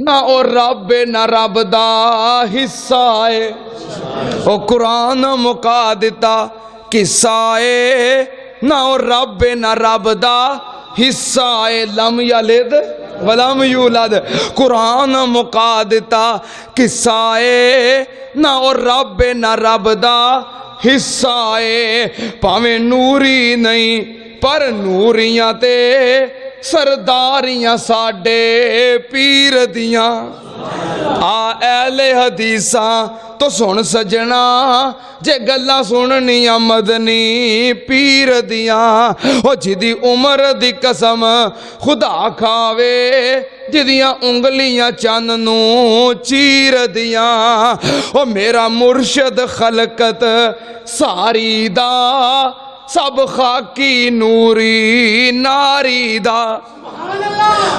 نہ او رب نہ رب دا حصہ ہے او قرآن مکا دیتا قصہ ہے نہ او رب نہ رب دا حصہ ہے لم یلد ولم یولد قرآن مکا دیتا قصہ ہے نہ او رب نہ رب دا حصہ ہے پاویں نوری نہیں پر نوریاں تے سرداریاں ساڈے پیر دیاں آ اہل حدیثاں تو سن سجنا جے گلاں سننیاں مدنی پیر دیاں او جدی عمر دی قسم خدا کھاوے جدیاں انگلیاں چند نو چیر دیاں او میرا مرشد خلقت ساری دا سب خاکی نوری ناری دا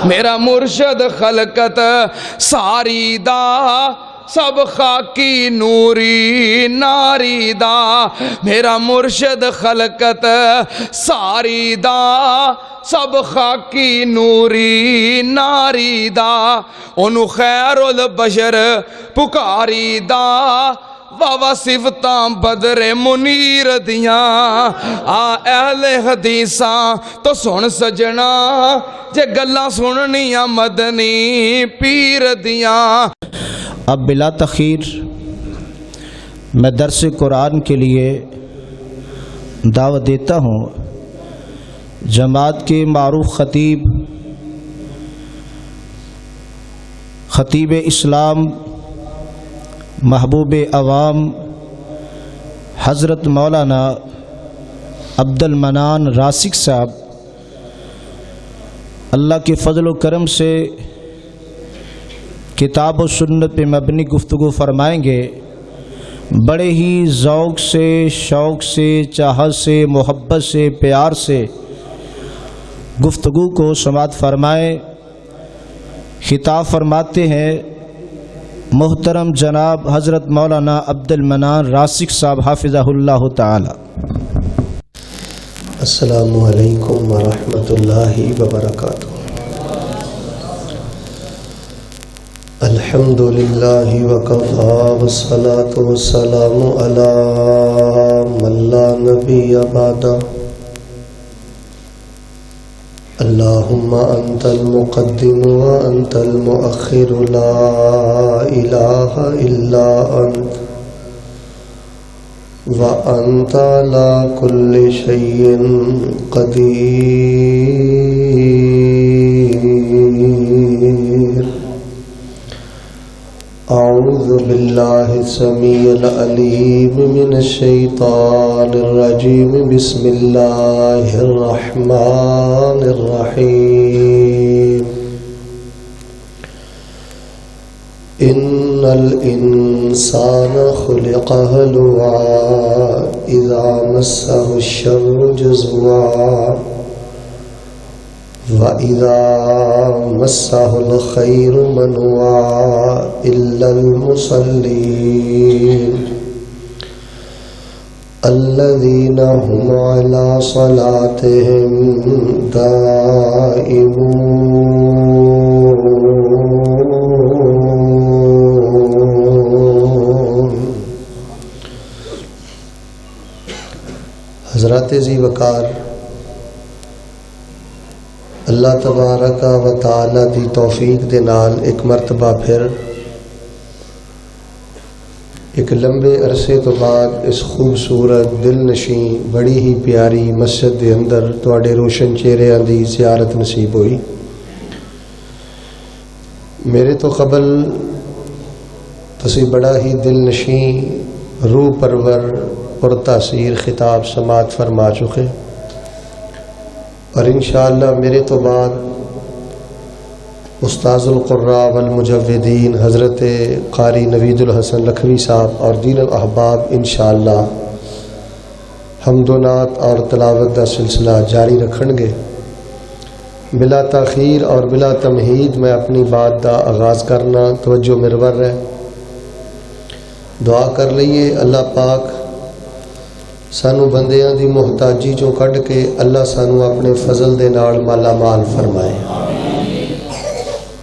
میرا مرشد خلقت ساری دا سب خاکی نوری ناری دا میرا مرشد خلقت ساری دا سب خاکی نوری ناری دا انہوں خیر البشر پکاری دا واوا صفتاں بدر منیر دیاں آ اہل حدیثاں تو سن سجنا جے گلاں سننیاں مدنی پیر دیاں اب بلا تخیر میں درس قرآن کے لیے دعوت دیتا ہوں جماعت کے معروف خطیب اسلام محبوب عوام حضرت مولانا عبد المنان راسک صاحب اللہ کے فضل و کرم سے کتاب و سنت پہ مبنی گفتگو فرمائیں گے. بڑے ہی ذوق سے، شوق سے، چاہت سے، محبت سے، پیار سے گفتگو کو سماعت فرمائیں. خطاب فرماتے ہیں محترم جناب حضرت مولانا عبد المنان راسک صاحب حافظہ اللہ تعالی. السلام علیکم ورحمۃ اللہ وبرکاتہ. الحمد للہ وکفی والصلاة والسلام علی من لا نبی بعدہ. اللہم انت المقدم وانت المؤخر لا الہ الا انت وانت علی کل شیء قدیر. اعوذ باللہ السمیع العلیم من الشیطان الرجیم. بسم اللہ الرحمن الرحیم. ان الانسان خلق هلوعا اذا مسه الشر جزوعا وَإِذَا مَسَّهُ الْخَيْرُ مَنُوعًا إِلَّا الْمُصَلِّينَ الَّذِينَ هُمْ عَلَى صَلَاتِهِمْ دائمون. حضرات ذی وقار، اللہ تبارک و تعالی دی توفیق دے نال ایک مرتبہ پھر ایک لمبے عرصے تو بعد اس خوبصورت دل نشیں بڑی ہی پیاری مسجد دے اندر تواڈے روشن چہریاں دی زیارت نصیب ہوئی. میرے تو قبل تسی بڑا ہی دل نشیں روح پرور پر تاثیر خطاب سماعت فرما چکے، اور انشاءاللہ میرے تو بعد استاذ القراء والمجودین حضرت قاری نوید الحسن لکھوی صاحب اور دین الاحباب انشاءاللہ حمد و نعت اور تلاوت کا سلسلہ جاری رکھن گے. بلا تاخیر اور بلا تمہید میں اپنی بات کا آغاز کرنا توجہ مرور ہے. دعا کر لئیے اللہ پاک سانو بندیاں دی محتاجی چوں کڈ کے اللہ سانو اپنے فضل دے نال مالا مال فرمائے.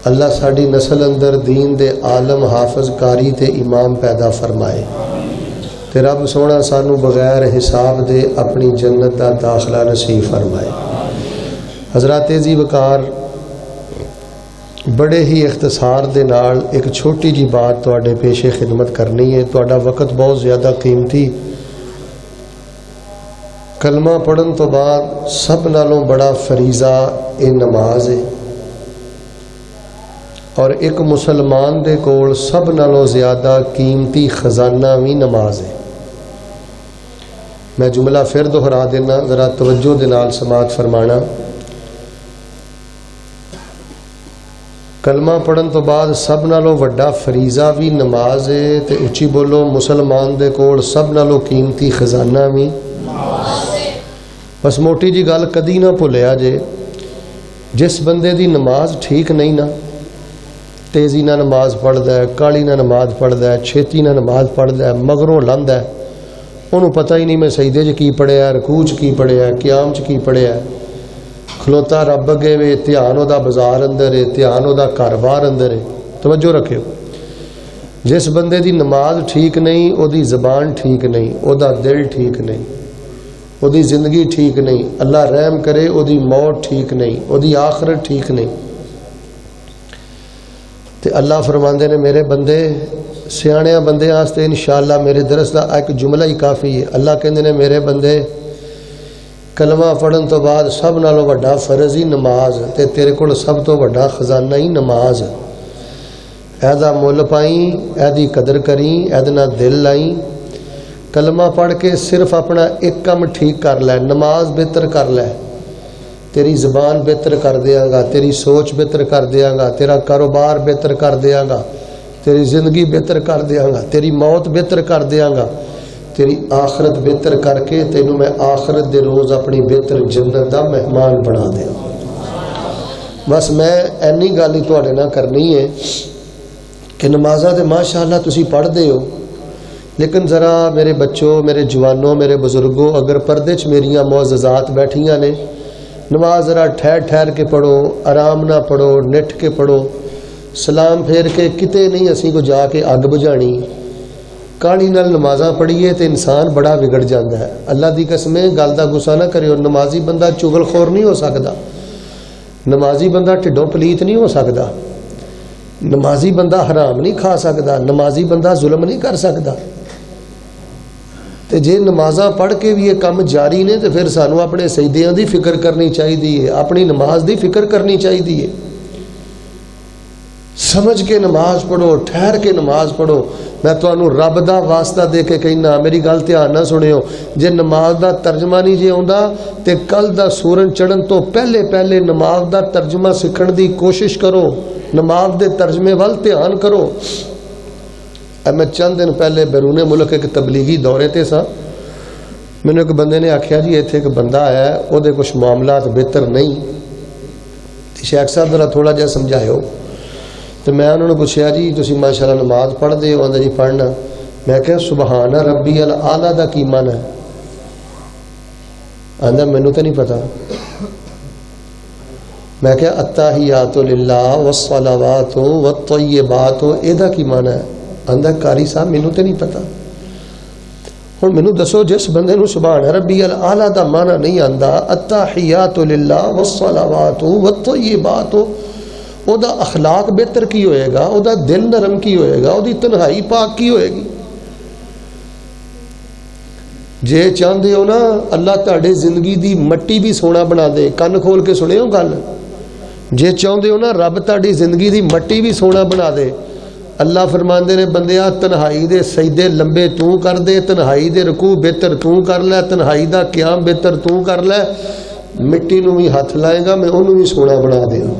اللہ ساڈی نسل اندر دین دے عالم حافظ قاری تے امام پیدا فرمائے تے رب سونا سانو بغیر حساب دے اپنی جنت دا داخلہ نصیب فرمائے۔ حضرات عزیز وقار، بڑے ہی اختصار دے نال ایک چھوٹی جی بات تواڈے پیش خدمت کرنی ہے۔ تواڈا وقت بہت زیادہ قیمتی۔ کلمہ پڑھن تو بعد سب نالوں بڑا فریضہ اے نماز ہے، اور ایک مسلمان دے کول سب نالوں زیادہ قیمتی خزانہ بھی نماز ہے۔ میں جملہ پھر دہرا دینا، ذرا توجہ دے نال سماعت فرمانا۔ کلمہ پڑھن تو بعد سب نالوں وڈا فریضہ بھی نماز ہے، تے اچھی بولو مسلمان دے کول سب نالوں قیمتی خزانہ بھی۔ بس موٹی جی گل کدی نہ بھولیا جے، جس بندے دی نماز ٹھیک نہیں نا، تیزی نہ نماز پڑھدا ہے، کالی نہ نماز پڑھدا ہے، چھیتی نہ نماز پڑھدا ہے، مگروں لاندا ہے، انہوں پتہ ہی نہیں میں سجدے چ کی پڑھیا، رکوع چ کی پڑھیا، قیام چ کی پڑھیا، کھلوتا رب اگے وے، دھیان دا بازار اندر ہے، دھیان دا گھر باہر اندر ہے۔ توجہ رکھیو، جس بندے دی نماز ٹھیک نہیں، او دی زبان ٹھیک نہیں، او دا دل ٹھیک نہیں، او دی زندگی ٹھیک نہیں، اللہ رحم کرے او دی موت ٹھیک نہیں، او دی آخرت ٹھیک نہیں۔ تے اللہ فرماندے نے میرے بندے، سیاںیاں بندے واسطے انشاءاللہ میرے درس دا ایک جملہ ہی کافی ہے۔ اللہ کہندے نے میرے بندے، کلمہ پڑھن تو بعد سب نالوں وڈا فرض ہی نماز، تے تیرے کول سب تو وڈا خزانہ ہی نماز۔ ایدا مول پائیں، ایدی قدر کریں، ایدنا دل لائیں۔ کلمہ پڑھ کے صرف اپنا ایک کم ٹھیک کر لے، نماز بہتر کر لے، تیری زبان بہتر کر دیاں گا، تیری سوچ بہتر کر دیاں گا، تیرا کاروبار بہتر کر دیاں گا، تیری زندگی بہتر کر دیاں گا، تیری موت بہتر کر دیاں گا، تیری آخرت بہتر کر کے تینوں میں آخرت دے روز اپنی بہتر جنت دا مہمان بنا دیا۔ بس میں اینی گل ہی تواڈے نال کرنی ہے کہ نمازاں تے ماشاءاللہ تسی پڑھ دے ہو، لیکن ذرا میرے بچوں، میرے جوانوں، میرے بزرگوں، اگر پردے چ میریاں معززات بیٹھیاں نے، نماز ذرا ٹھہر ٹھہر کے پڑھو، آرام نہ پڑھو، نٹھ کے پڑھو، سلام پھیر کے کتے نہیں اسی کو جا کے اگ بجھانی۔ کہانی نال نمازاں پڑھیے تے انسان بڑا بگڑ جاتا ہے۔ اللہ دی قسمیں گل دا غصہ نہ کریو، نمازی بندہ چغل خور نہیں ہو سکتا، نمازی بندہ ٹھڈوں پلیت نہیں ہو سکتا، نمازی بندہ حرام نہیں کھا سکتا، نمازی بندہ ظلم نہیں کر سکتا۔ تے جے نمازاں پڑھ کے بھی یہ کام جاری نے تو پھر سانو اپنے سجدیاں دی فکر کرنی چاہیے، اپنی نماز دی فکر کرنی چاہیے۔ سمجھ کے نماز پڑھو، ٹھہر کے نماز پڑھو۔ میں تانوں رب دا واسطہ دے کے کہنا، میری گل دھیان نہ سنیو، جے نماز دا ترجمہ نہیں جے آوندا تے کل دا سورن چڑھن تو پہلے پہلے نماز دا ترجمہ سیکھن دی کوشش کرو، نماز دے ترجمے وال دھیان کرو۔ میں چند دن پہلے بیرون ملک ایک تبلیغی دورے تے سا، مینوں ایک بندے نے آکھیا جی ایتھے ایک بندہ آیا ہے، او دے کچھ معاملات بہتر نہیں، شیخ صاحب ذرا تھوڑا جہا سمجھائیو۔ تو میں انہوں نے پوچھا جی تسی ماشاءاللہ نماز پڑھ دے ہو؟ آندا جی پڑھنا۔ میں کہا سبحان ربی الاعلیٰ دا کی معنی ہے؟ آندا مینوں تے نہیں پتا۔ میں کہا التحیات للہ والصلوات والطیبات، اے دا کی معنی ہے؟ آندا قاری صاحب مینوں تے نہیں پتا۔ ہن مینوں دسو جس بندے نو سبحان ربی الاعلیٰ دا معنی نہیں آندا، التحیات للہ والصلوات والطیبات، او دا اخلاق بہتر کی ہوئے گا، او دا دل نرم کی ہوئے گا، او دی تنہائی پاک کی ہوئے گی؟ جے چاہندے ہو نا اللہ تہاڈے زندگی دی مٹی بھی سونا بنا دے، کن کھول کے سنیو گل، جے چاہندے ہو نا رب تہاڈی زندگی دی مٹی بھی سونا بنا دے، اللہ فرماندے نے بندیا تنہائی دے سجدے لمبے تو کر دے، تنہائی دے رکوع بہتر تو کر لے، تنہائی دا قیام بہتر تو کر لے، مٹی نو بھی ہاتھ لائے گا میں انہوں بھی سونا بنا دے گا۔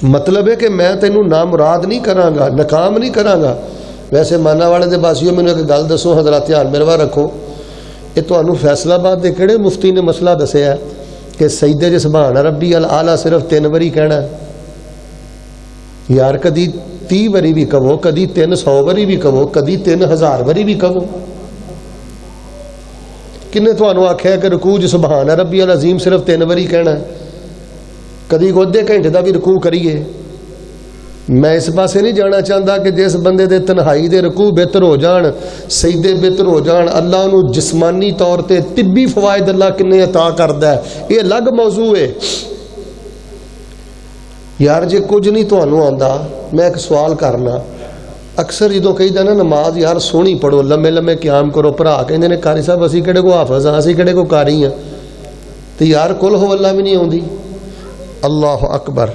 مطلب ہے کہ میں تینوں نامراد نہیں کراں گا، ناکام نہیں کراں گا۔ ویسے مانا والے دے باسیوں مینوں ایک گل دسو حضرات، دھیان میرے وا رکھو، یہ تانوں فیصلہ آباد دے کہڑے مفتی نے مسئلہ دسیا کہ سجدے چ سبحان ربی الاعلیٰ صرف 3 واری کہنا ہے؟ یار کدی 30 واری بھی کہو، کدی 300 واری بھی کہو، کدی 3000 واری بھی کہو۔ کنے تانوں آکھیا کہ رکوع چ سبحان ربی العظیم صرف 3 واری کہنا ہے؟ کدی کو ادھے گھنٹے دا بھی رکوع کریے، میں اس پاسے نہیں جانا چاہتا کہ جس بندے دے تنہائی دے رکوع بہتر ہو جان، سجدے بہتر ہو جان، اللہ انہوں جسمانی طور تے طبی فوائد اللہ کنے عطا کردا ہے، یہ الگ موضوع ہے۔ یار جے کچھ نہیں تانوں آندا، میں ایک سوال کرنا، اکثر جدوں کہی دا نا نماز یار سونی پڑھو، لمے لمے قیام کرو، بھرا کہندے نے قاری صاحب اسی کہڑے کو حافظ ہاں، اسی کہڑے کو قاری ہاں، تے یار قل ہو اللہ بھی نہیں آوندی۔ اللہ اکبر،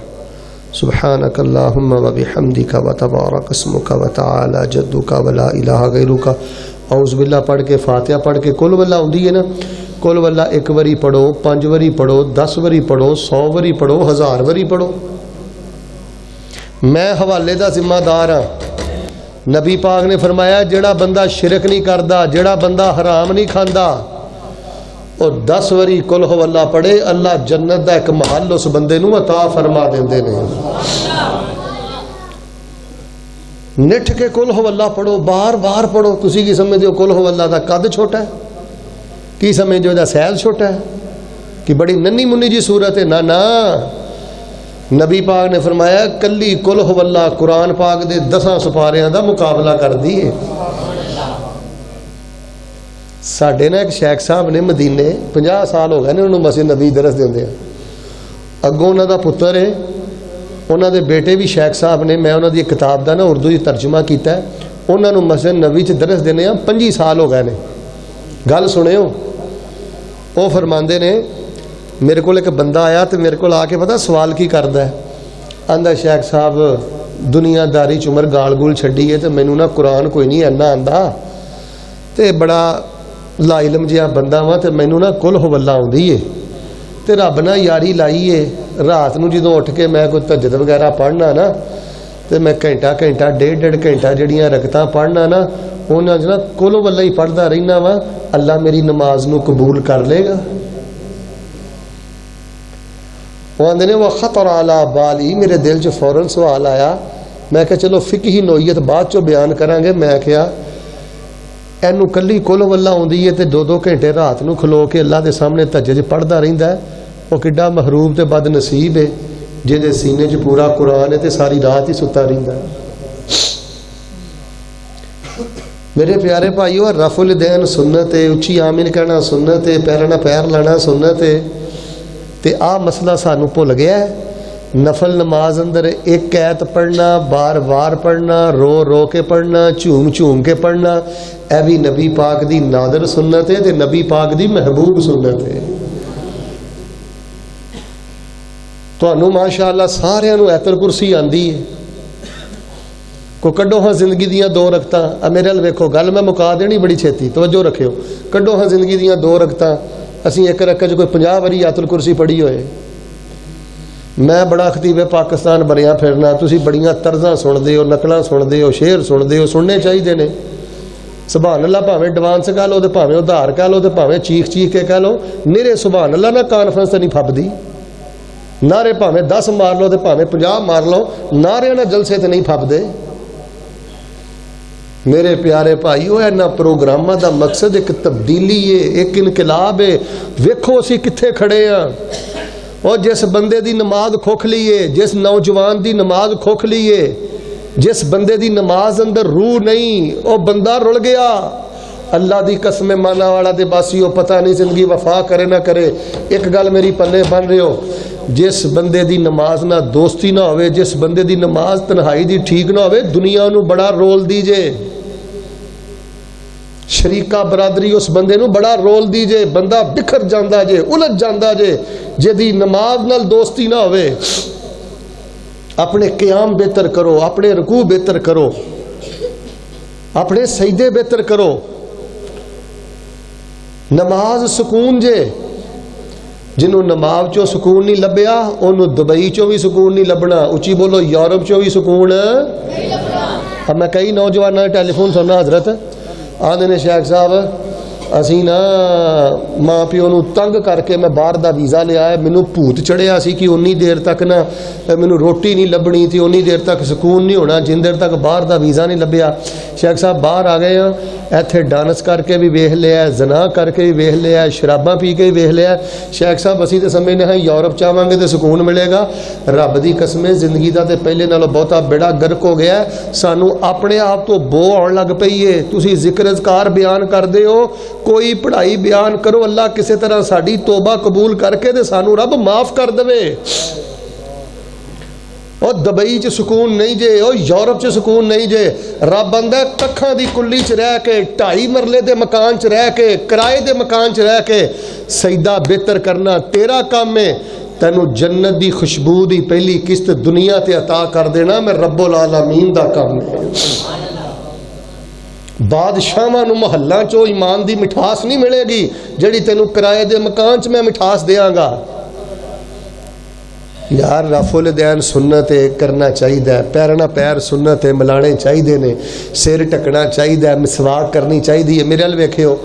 سبحانک اللہم و بحمدک و تبارک اسمک و تعالی جدک و لا الہ غیرک، اعوذ باللہ پڑھ کے فاتحہ پڑھ کے قل واللہ ہوندی ہے نا، قل واللہ ایک واری پڑھو، 5 واری پڑھو، 10 واری پڑھو، 100 واری پڑھو، 1000 واری پڑھو۔ میں حوالے دا ذمہ دار ہاں۔ نبی پاک نے فرمایا جڑا بندہ شرک نہیں کردا، جڑا بندہ حرام نہیں کھاندا اور 10 واری قل ہو اللہ پڑھے، اللہ جنت دا ایک محل اس بندے نو عطا فرما دیندے نے۔ نٹھ کے قل ہو اللہ پڑھو، بار بار پڑھو۔ تسی کی سمجھدے ہو قل ہو اللہ دا قد چھوٹا ہے؟ کی سمجھدے ہو دا سائز چھوٹا ہے کہ بڑی ننی منی جی صورت ہے؟ نہ نہ، نبی پاک نے فرمایا کلی قل ہو اللہ قرآن پاک دے 10 سپاریاں دا مقابلہ کر دیے۔ ساڈے نا ایک شیخ صاحب نے مدینے 50 سال ہو گئے نے انہوں مسجد نبی درس دیندے ہیں، اگوں انہاں دا پتر ہے، انہاں دے بیٹے بھی شیخ صاحب نے، میں انہاں دی کتاب دا نا اردو دی ترجمہ کیتا ہے، انہاں نوں مسجد نبی چ درس دینے ہیں 25 سال ہو گئے نے۔ گل سنیو، وہ فرماندے نے میرے کو ایک بندہ آیا تو میرے کو آ کے پتا سوال کی کردا ہے، آندا شیخ صاحب دنیا داری چ عمر گال گول چھڈی ہے تو مینوں نا قرآن کوئی نہیں اینا آندا تے بڑا لا علم جہا بندہ وا تے مینوں نا قل ہو اللہ آندی ہے تے رب نہ یاری لائی ہے، رات نوں جدوں اٹھ کے میں کوئی تہجد وغیرہ پڑھنا نا تے میں گھنٹہ 1.5 گھنٹہ جڑیاں رکعتاں پڑھنا نا انہاں نا قل ہو اللہ ہی پڑھدا رہنا وا، اللہ میری نماز نو قبول کر لے گا۔ وہ آندے نے وہ خطر علی بالی، میرے دل چ فوراً سوال آیا، میں کہ چلو فقہی نوعیت بعد چو بیان کریں گے، میں کہا اینو کلی قل ہو اللہ آندی ہے تے 2 گھنٹے رات نو کھلو کے اللہ دے سامنے تہجد پڑھدا رہندا ہے، وہ کڈا محروم تے بد نصیب ہے جے دے سینے چ پورا قرآن ہے تے ساری رات ہی ستا رہندا ہے۔ میرے پیارے بھائیو، رفع الیدین سنت ہے، اچھی آمین کہنا سنت ہے، پیراں نال پیر لانا سنت ہے، تے آ مسئلہ سانو بھول گیا ہے۔ نفل نماز اندر ایک آیت پڑھنا، بار بار پڑھنا، رو رو کے پڑھنا، جھوم جھوم کے پڑھنا، اے بھی نبی پاک دی نادر سنت ہے تے نبی پاک دی محبوب سنت ہے۔ تانوں ماشاءاللہ ساریاں نوں ایتل کرسی آندی ہے، کو کڈو ہاں زندگی دیاں 2 رکعتاں، میرے ال ویکھو گل میں مکا دینی بڑی چھیتی، توجہ رکھیو، کڈو ہاں زندگی دیاں 2 رکعتاں، اسی ایک رکعت کوئی 50 واری ایتل کرسی پڑھی ہوئے۔ میں بڑا خطیب پاکستان بنیا پھرنا، تسی بڑیاں طرزاں سن دے ہو، نقلاں سن دے ہو، شعر سن دے ہو، سننے چاہیے نے۔ سبحان اللہ بھاویں ایڈوانس کہہ لو تے بھاویں ادھار کہہ لو تے بھاویں چیخ چیخ کے کہہ لو، میرے سبحان اللہ نہ کانفرنس تے نہیں پھبدی، نعرے بھاویں 10 مار لو تے بھاویں 50 مار لو، نعرے نہ جلسے تے نہیں پھبدے۔ میرے پیارے بھائیو، اینا پروگراماں دا مقصد ایک تبدیلی ہے، ایک انقلاب ہے۔ ویکھو اسی کتھے کھڑے ہاں، اور جس بندے دی نماز کھوکھلی ہے، جس نوجوان دی نماز کھوکھلی ہے، جس بندے دی نماز اندر روح نہیں، او بندہ رل گیا۔ اللہ دی قسم مانا والا دے باسیو، پتہ نہیں زندگی وفا کرے نہ کرے، ایک گل میری پلے بن رہے ہو، جس بندے دی نماز نہ دوستی نہ ہوئے، جس بندے دی نماز تنہائی دی ٹھیک نہ ہوئے، دنیا نو بڑا رول دیجے، شریکہ برادری اس بندے نو بڑا رول دیجے، بندہ بکھر جاندہ جے، الجھ جاندہ جے، جے دی نماز نال دوستی نہ ہوئے۔ اپنے قیام بہتر کرو، اپنے رکوع بہتر کرو، اپنے سجدے بہتر کرو۔ نماز سکون جے، جنہوں نماز چو سکون نہیں لبیا انہوں دبئی چو بھی سکون نہیں لبنا، اچھی بولو یورپ چو بھی سکون نہیں لبنا۔ اب میں کئی نوجوانوں نے ٹیلی فون سننا، حضرت آدھے نے شیخ صاحب ਅਸੀਂ ਨਾ ਮਾਂ ਪਿਓ ਨੂੰ ਤੰਗ ਕਰਕੇ ਮੈਂ ਬਾਹਰ ਦਾ ਵੀਜ਼ਾ ਲਿਆ ਹੈ। ਮੈਨੂੰ ਭੂਤ ਚੜਿਆ ਸੀ ਕਿ ਉਨੀ ਦੇਰ ਤੱਕ ਨਾ ਮੈਨੂੰ ਰੋਟੀ ਨਹੀਂ ਲੱਭਣੀ ਤੇ ਉਨੀ ਦੇਰ ਤੱਕ ਸਕੂਨ ਨਹੀਂ ਹੋਣਾ ਜਿੰਨੀ ਦੇਰ ਤੱਕ ਬਾਹਰ ਦਾ ਵੀਜ਼ਾ ਨਹੀਂ ਲੱਭਿਆ। ਸ਼ੇਖ ਸਾਹਿਬ ਬਾਹਰ ਆ ਗਏ ਆ, ਇੱਥੇ ਡਾਂਸ ਕਰਕੇ ਵੀ ਵੇਖ ਲਿਆ, ਜ਼ਨਾ ਕਰਕੇ ਵੀ ਵੇਖ ਲਿਆ, ਸ਼ਰਾਬਾਂ ਪੀ ਕੇ ਵੀ ਵੇਖ ਲਿਆ। ਸ਼ੇਖ ਸਾਹਿਬ ਅਸੀਂ ਤਾਂ ਸਮਝਦੇ ਹਾਂ ਯੂਰਪ ਚਾਹਾਂਗੇ ਤੇ ਸਕੂਨ ਮਿਲੇਗਾ। ਰੱਬ ਦੀ ਕਸਮ ਹੈ ਜ਼ਿੰਦਗੀ ਦਾ ਤੇ ਪਹਿਲੇ ਨਾਲੋਂ ਬਹੁਤਾ ਬੇੜਾ ਗਰਕ ਹੋ ਗਿਆ। ਸਾਨੂੰ ਆਪਣੇ ਆਪ ਤੋਂ ਬੋ ਆਉਣ ਲੱਗ ਪਈ ਏ। ਤੁਸੀਂ ਜ਼ਿਕਰ ਅਜ਼ਕਾਰ ਬਿਆਨ ਕਰਦੇ ਹੋ, ਕੋਈ ਪੜ੍ਹਾਈ ਬਿਆਨ ਕਰੋ, ਅੱਲਾ ਕਿਸੇ ਤਰ੍ਹਾਂ ਸਾਡੀ ਤੋਬਾ ਕਬੂਲ ਕਰਕੇ ਤੇ ਸਾਨੂੰ ਰੱਬ ਮਾਫ ਕਰ ਦੇਵੇ। ਉਹ ਦੁਬਈ 'ਚ ਸਕੂਨ ਨਹੀਂ ਜੇ, ਉਹ ਯੂਰਪ 'ਚ ਸਕੂਨ ਨਹੀਂ ਜੇ। ਰੱਬ ਆਂਦਾ ਕੱਖਾਂ ਦੀ ਕੁੱਲੀ 'ਚ ਰਹਿ ਕੇ, 2.5 ਮਰਲੇ ਦੇ ਮਕਾਨ 'ਚ ਰਹਿ ਕੇ, ਕਿਰਾਏ ਦੇ ਮਕਾਨ 'ਚ ਰਹਿ ਕੇ ਸਜਦਾ ਬਿਹਤਰ ਕਰਨਾ ਤੇਰਾ ਕੰਮ ਹੈ। ਤੈਨੂੰ ਜੰਨਤ ਦੀ ਖੁਸ਼ਬੂ ਦੀ ਪਹਿਲੀ ਕਿਸ਼ਤ ਦੁਨੀਆ ਤੇ عطا ਕਰ ਦੇਣਾ ਮੈਂ ਰੱਬੁਲ ਆਲਮੀਨ ਦਾ ਕੰਮ ਹੈ। ਬਾਦਸ਼ਾਹਾਂ ਨੂੰ ਮਹੱਲਾਂ 'ਚੋਂ ਈਮਾਨ ਦੀ ਮਿਠਾਸ ਨਹੀਂ ਮਿਲੇਗੀ ਜਿਹੜੀ ਤੈਨੂੰ ਕਿਰਾਏ ਦੇ ਮਕਾਨ 'ਚ ਮੈਂ ਮਿਠਾਸ ਦੇਵਾਂਗਾ। ਯਾਰ ਰਫੁਲ ਦੈਨ ਸੁਨਨਤ ਕਰਨਾ ਚਾਹੀਦਾ, ਪੈਰ ਨਾਲ ਪੈਰ ਸੁਨਨਤ ਮਿਲਾਣੇ ਚਾਹੀਦੇ ਨੇ, ਸਿਰ ਢਕਣਾ ਚਾਹੀਦਾ, ਮਿਸਵਾਕ ਕਰਨੀ ਚਾਹੀਦੀ ਹੈ। ਮੇਰੇ ਵੱਲ ਵੇਖਿਓ,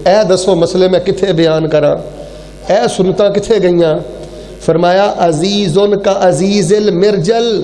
ਇਹ ਦੱਸੋ ਮਸਲੇ ਮੈਂ ਕਿੱਥੇ ਬਿਆਨ ਕਰਾਂ, ਇਹ ਸੁਨਤਾਂ ਕਿੱਥੇ ਗਈਆਂ? ਫਰਮਾਇਆ ਅਜ਼ੀਜ਼ੁਨ ਕਾ ਅਜ਼ੀਜ਼ਿਲ ਮਿਰਜਲ।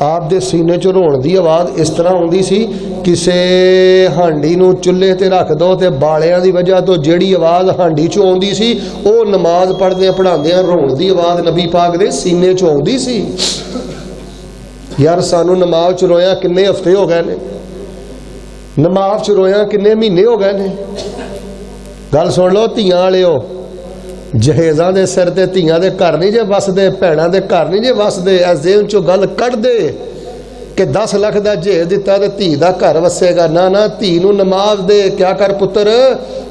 ਆਪ ਦੇ ਸੀਨੇ 'ਚ ਰੋਣ ਦੀ ਆਵਾਜ਼ ਇਸ ਤਰ੍ਹਾਂ ਆਉਂਦੀ ਸੀ, ਕਿਸੇ ਹਾਂਡੀ ਨੂੰ ਚੁੱਲ੍ਹੇ ਤੇ ਰੱਖ ਦੋ ਤੇ ਬਾਲਿਆਂ ਦੀ ਵਜ੍ਹਾ ਤੋਂ ਜਿਹੜੀ ਆਵਾਜ਼ ਹਾਂਡੀ 'ਚੋਂ ਆਉਂਦੀ ਸੀ ਉਹ ਨਮਾਜ਼ ਪੜ੍ਹਦਿਆਂ ਪੜ੍ਹਾਉਂਦਿਆਂ ਰੋਣ ਦੀ ਆਵਾਜ਼ ਨਬੀ ਪਾਕ ਦੇ ਸੀਨੇ 'ਚੋਂ ਆਉਂਦੀ ਸੀ। ਯਾਰ ਸਾਨੂੰ ਨਮਾਜ਼ 'ਚ ਰੋਇਆ ਕਿੰਨੇ ਹਫ਼ਤੇ ਹੋ ਗਏ ਨੇ, ਨਮਾਜ਼ 'ਚ ਰੋਇਆ ਕਿੰਨੇ ਮਹੀਨੇ ਹੋ ਗਏ ਨੇ। ਗੱਲ ਸੁਣ ਲਓ ਧੀਆਂ ਵਾਲਿਓ, ਜਹੇਜ਼ਾਂ ਦੇ ਸਿਰ ਤੇ ਧੀਆਂ ਦੇ ਘਰ ਨਹੀਂ ਜੇ ਵਸਦੇ, ਭੈਣਾਂ ਦੇ ਘਰ ਨਹੀਂ ਜੇ ਵਸਦੇ। ਇਸ ਜ਼ੇਨ 'ਚੋਂ ਗੱਲ ਕੱਢ ਦੇ ਕਿ 10 ਲੱਖ ਦਾ ਜਹੇਜ਼ ਦਿੱਤਾ ਤੇ ਧੀ ਦਾ ਘਰ ਵਸੇਗਾ। ਨਾ ਨਾ, ਧੀ ਨੂੰ ਨਮਾਜ਼ ਦੇ। ਕਿਆ ਕਰ ਪੁੱਤਰ,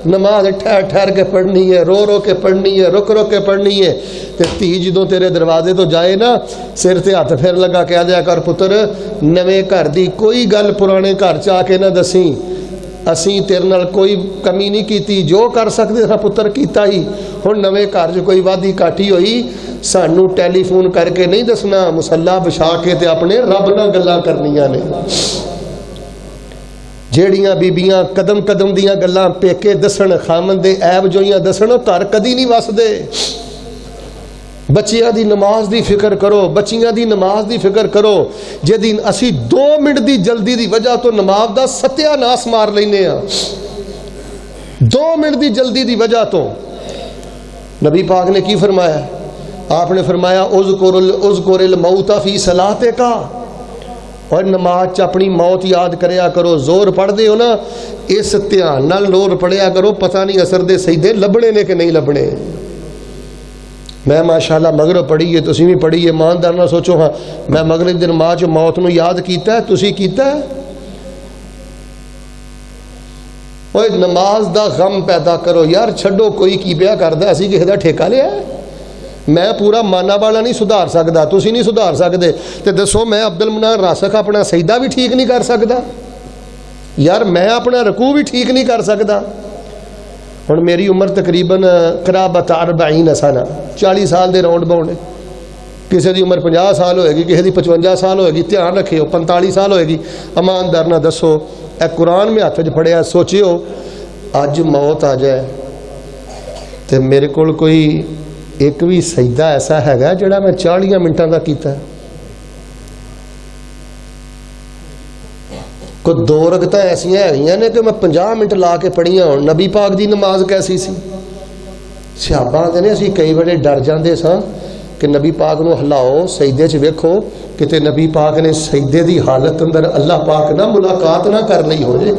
ਨਮਾਜ਼ ਠਹਿਰ ਠਹਿਰ ਕੇ ਪੜ੍ਹਨੀ ਹੈ, ਰੋ ਰੋ ਕੇ ਪੜ੍ਹਨੀ ਹੈ, ਰੁਕ ਰੁਕ ਕੇ ਪੜ੍ਹਨੀ ਹੈ। ਤੇ ਧੀ ਜਦੋਂ ਤੇਰੇ ਦਰਵਾਜ਼ੇ ਤੋਂ ਜਾਏ ਨਾ, ਸਿਰ ਤੇ ਹੱਥ ਫੇਰ ਲਗਾ ਕਹਿ ਦਿਆ ਕਰ ਪੁੱਤਰ ਨਵੇਂ ਘਰ ਦੀ ਕੋਈ ਗੱਲ ਪੁਰਾਣੇ ਘਰ 'ਚ ਆ ਕੇ ਨਾ ਦਸੀਂ, ਅਸੀਂ ਤੇਰੇ ਨਾਲ ਕੋਈ ਕਮੀ ਨਹੀਂ ਕੀਤੀ, ਜੋ ਕਰ ਸਕਦੇ ਸਾਂ ਪੁੱਤਰ ਕੀਤਾ ਹੀ। ਹੁਣ ਨਵੇਂ ਘਰ 'ਚ ਕੋਈ ਵਾਧੀ ਘਾਟੀ ਹੋਈ ਸਾਨੂੰ ਟੈਲੀਫੋਨ ਕਰਕੇ ਨਹੀਂ ਦੱਸਣਾ, ਮੁਸੱਲਾ ਵਿਛਾ ਕੇ ਤੇ ਆਪਣੇ ਰੱਬ ਨਾਲ ਗੱਲਾਂ ਕਰਨੀਆਂ ਨੇ। ਜਿਹੜੀਆਂ ਬੀਬੀਆਂ ਕਦਮ ਕਦਮ ਦੀਆਂ ਗੱਲਾਂ ਪੇਕੇ ਦੱਸਣ, ਖਾਮਨ ਦੇ ਐਬ ਜੋਈਆਂ ਦੱਸਣ, ਉਹ ਘਰ ਕਦੀ ਨਹੀਂ ਵਸਦੇ। ਬੱਚਿਆਂ ਦੀ ਨਮਾਜ਼ ਦੀ ਫਿਕਰ ਕਰੋ, ਬੱਚੀਆਂ ਦੀ ਨਮਾਜ਼ ਦੀ ਫਿਕਰ ਕਰੋ। ਜਿਹਦੀ ਅਸੀਂ 2 ਮਿੰਟ ਦੀ ਜਲਦੀ ਦੀ ਵਜ੍ਹਾ ਤੋਂ ਨਮਾਜ਼ ਦਾ ਸਤਿਆਨਾਸ ਮਾਰ ਲੈਂਦੇ ਆ, 2 ਮਿੰਟ ਦੀ ਜਲਦੀ ਦੀ ਵਜ੍ਹਾ ਤੋਂ। ਨਬੀ ਪਾਕ ਨੇ ਕੀ ਫਰਮਾਇਆ? آپ نے فرمایا اذکر الموت فی صلاتک، اور نماز چ اپنی موت یاد کریا کرو۔ زور پڑھ دے ہو نا، اس دھیان نال زور پڑھیا کرو، پتہ نہیں اثر دے سجدے لبنے نے کہ نہیں لبنے۔ میں ماشاءاللہ مغرب پڑھی ہے، تسی بھی پڑھی ہے، ایماندار نہ سوچو ہاں میں مغرب دی نماز موت نو یاد کیتا ہے، تسی کیتا ہے؟ اوے نماز دا غم پیدا کرو یار، چھڈو کوئی کی پیا کردا، اسی کسے دا ٹھیکہ لیا ہے؟ میں پورا مانا والا نہیں سدھار سکتا، تسی نہیں سدھار سکتے، تے دسو میں عبد المنان راسخ اپنا سجدہ بھی ٹھیک نہیں کر سکتا یار، میں اپنا رکوع بھی ٹھیک نہیں کر سکتا۔ ہن میری عمر تقریباً قرابت 40 سال، 40 سال دے راؤنڈ باؤنڈ، کسی دی عمر 50 سال ہوئے گی، کسی دی 55 سال ہوئے گی، دھیان رکھیو 45 سال ہوئے گی۔ ایماندار نہ دسو، اے قرآن میں ہاتھ وچ پڑھیا، سوچیو اج موت آ جائے تے میرے کول کوئی ایک بھی سجدہ ایسا ہے جڑا میں 40 منٹاں دا کیتا ہے؟ کوئی 2 رکعتاں ایسیاں ہیں نے کہ میں 50 منٹ لا کے پڑھیاں ہون۔ نبی پاک دی نماز کیسی سی؟ صحابہ دے نے اسی کئی بڑے ڈر جاندے ساں کہ نبی پاک نو ہلاؤ سجدے چ ویکھو کتے نبی پاک نے سجدے دی حالت اندر اللہ پاک نہ ملاقات نہ کر لئی ہو جے۔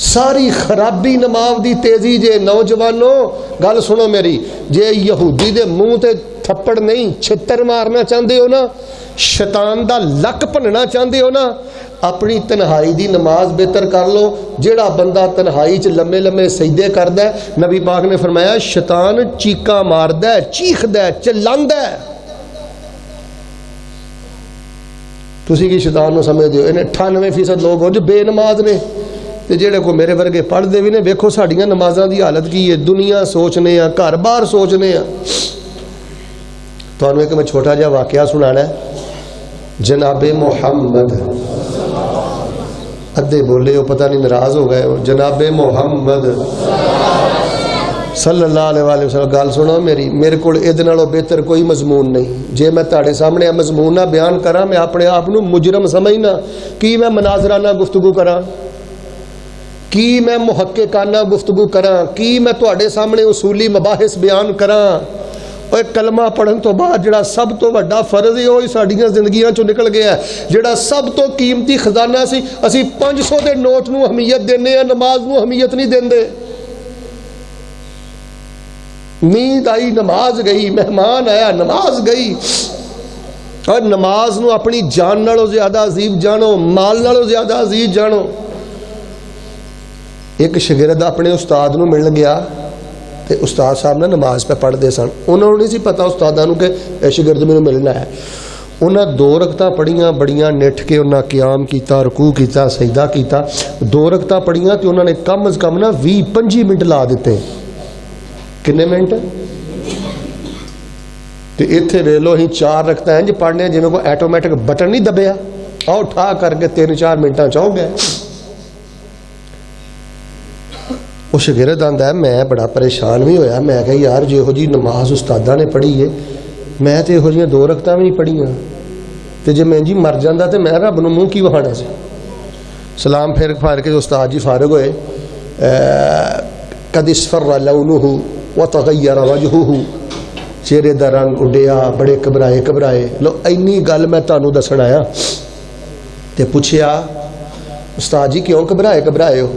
ساری خرابی نماز دی تیزی جے۔ نوجوانوں گل سنو میری، جے یہودی دے منہ تے تھپڑ نہیں چھتر مارنا چاہتے ہو نا، شیطان دا لک بننا چاہتے ہو نا، اپنی تنہائی دی نماز بہتر کر لو۔ جیڑا بندہ تنہائی چ لمے لمے سجدے کردا ہے، نبی پاک نے فرمایا شیطان چیکاں ماردا ہے، چیخدا ہے، چلاندا ہے۔ تسی کی شیطان نو سمجھ دیو؟ انہیں 98% لوگ ہو جو بے نماز نے، تے جڑے کو میرے ورگے پڑھ دے بھی نے، ویکھو ساڈیاں نمازاں دی حالت کی ہے، دنیا سوچنے ہیں، گھر بار سوچنے ہیں۔ تانوں ایک میں چھوٹا جہا واقعہ سنانا ہے۔ جناب محمد. ادھے بولے ہو پتہ نہیں ناراض ہو گئے ہو. جناب محمد صلی اللہ علیہ وآلہ وسلم. گل سنو میرے کو ادھے نالوں بہتر کوئی مضمون نہیں. جے میں تہاڈے سامنے مضمون نہ بیان کراں میں اپنے آپ نو مجرم سمجھنا. کی میں مناظرانہ گفتگو کراں, کی میں محققانہ گفتگو کراں, کی میں تہاڈے سامنے اصولی مباحث بیان کراں. اور کلمہ پڑھن تو بعد جڑا سب تو بڑا فرض ہے وہی ساڈیاں زندگیاں چوں نکل گیا ہے. جڑا سب تو قیمتی خزانہ سی اسی 500 دے نوٹ نو اہمیت دینے ہیں, نماز نو اہمیت نہیں دیندے. نیند آئی نماز گئی, مہمان آیا نماز گئی. اور نماز نو اپنی جان نالوں زیادہ عزیز جانو, مال نالوں زیادہ عزیز جانو. ایک شاگرد اپنے استاد نو ملن گیا تے استاد صاحب نے نماز پہ پڑھ دے سن. انہوں نے نہیں سی پتا استاداں نو کہ اے شاگرد مینوں ملنا ہے. انہاں 2 رکعتاں پڑھیاں, بڑیاں نٹھ کے انہاں قیام کیتا, رکوع کیتا, سجدہ کیتا. 2 رکعتاں پڑھیاں تے انہوں نے کم از کم نا 20-25 منٹ لا دیتے. کنے منٹ تے ایتھے ویکھ لو ہی 4 رکعتاں انج پڑھنے جویں کوئی آٹومیٹک بٹن نہیں دبیا آ اٹھا کر کے 3-4 منٹاں چ ہو گئے. وہ شاگرد آندا ہے میں بڑا پریشان بھی ہویا. میں کہا یار جہو جی نماز استاداں نے پڑھی ہے میں تے یہو جیاں 2 رکعتاں بھی نہیں پڑھیاں تے جے میں جی مر جاندا تے میں رب نو منہ کی وہانا سی. سلام پھیر پھار کے استاد جی فارغ ہوئے. قد اصفر لونه وتغیر وجهه, چہرے دا رنگ اڈیا, بڑے گھبرائے. لو اینی گل میں تانوں دسن آیا. تے پوچھیا استاد جی کیوں گھبرائے ہو؟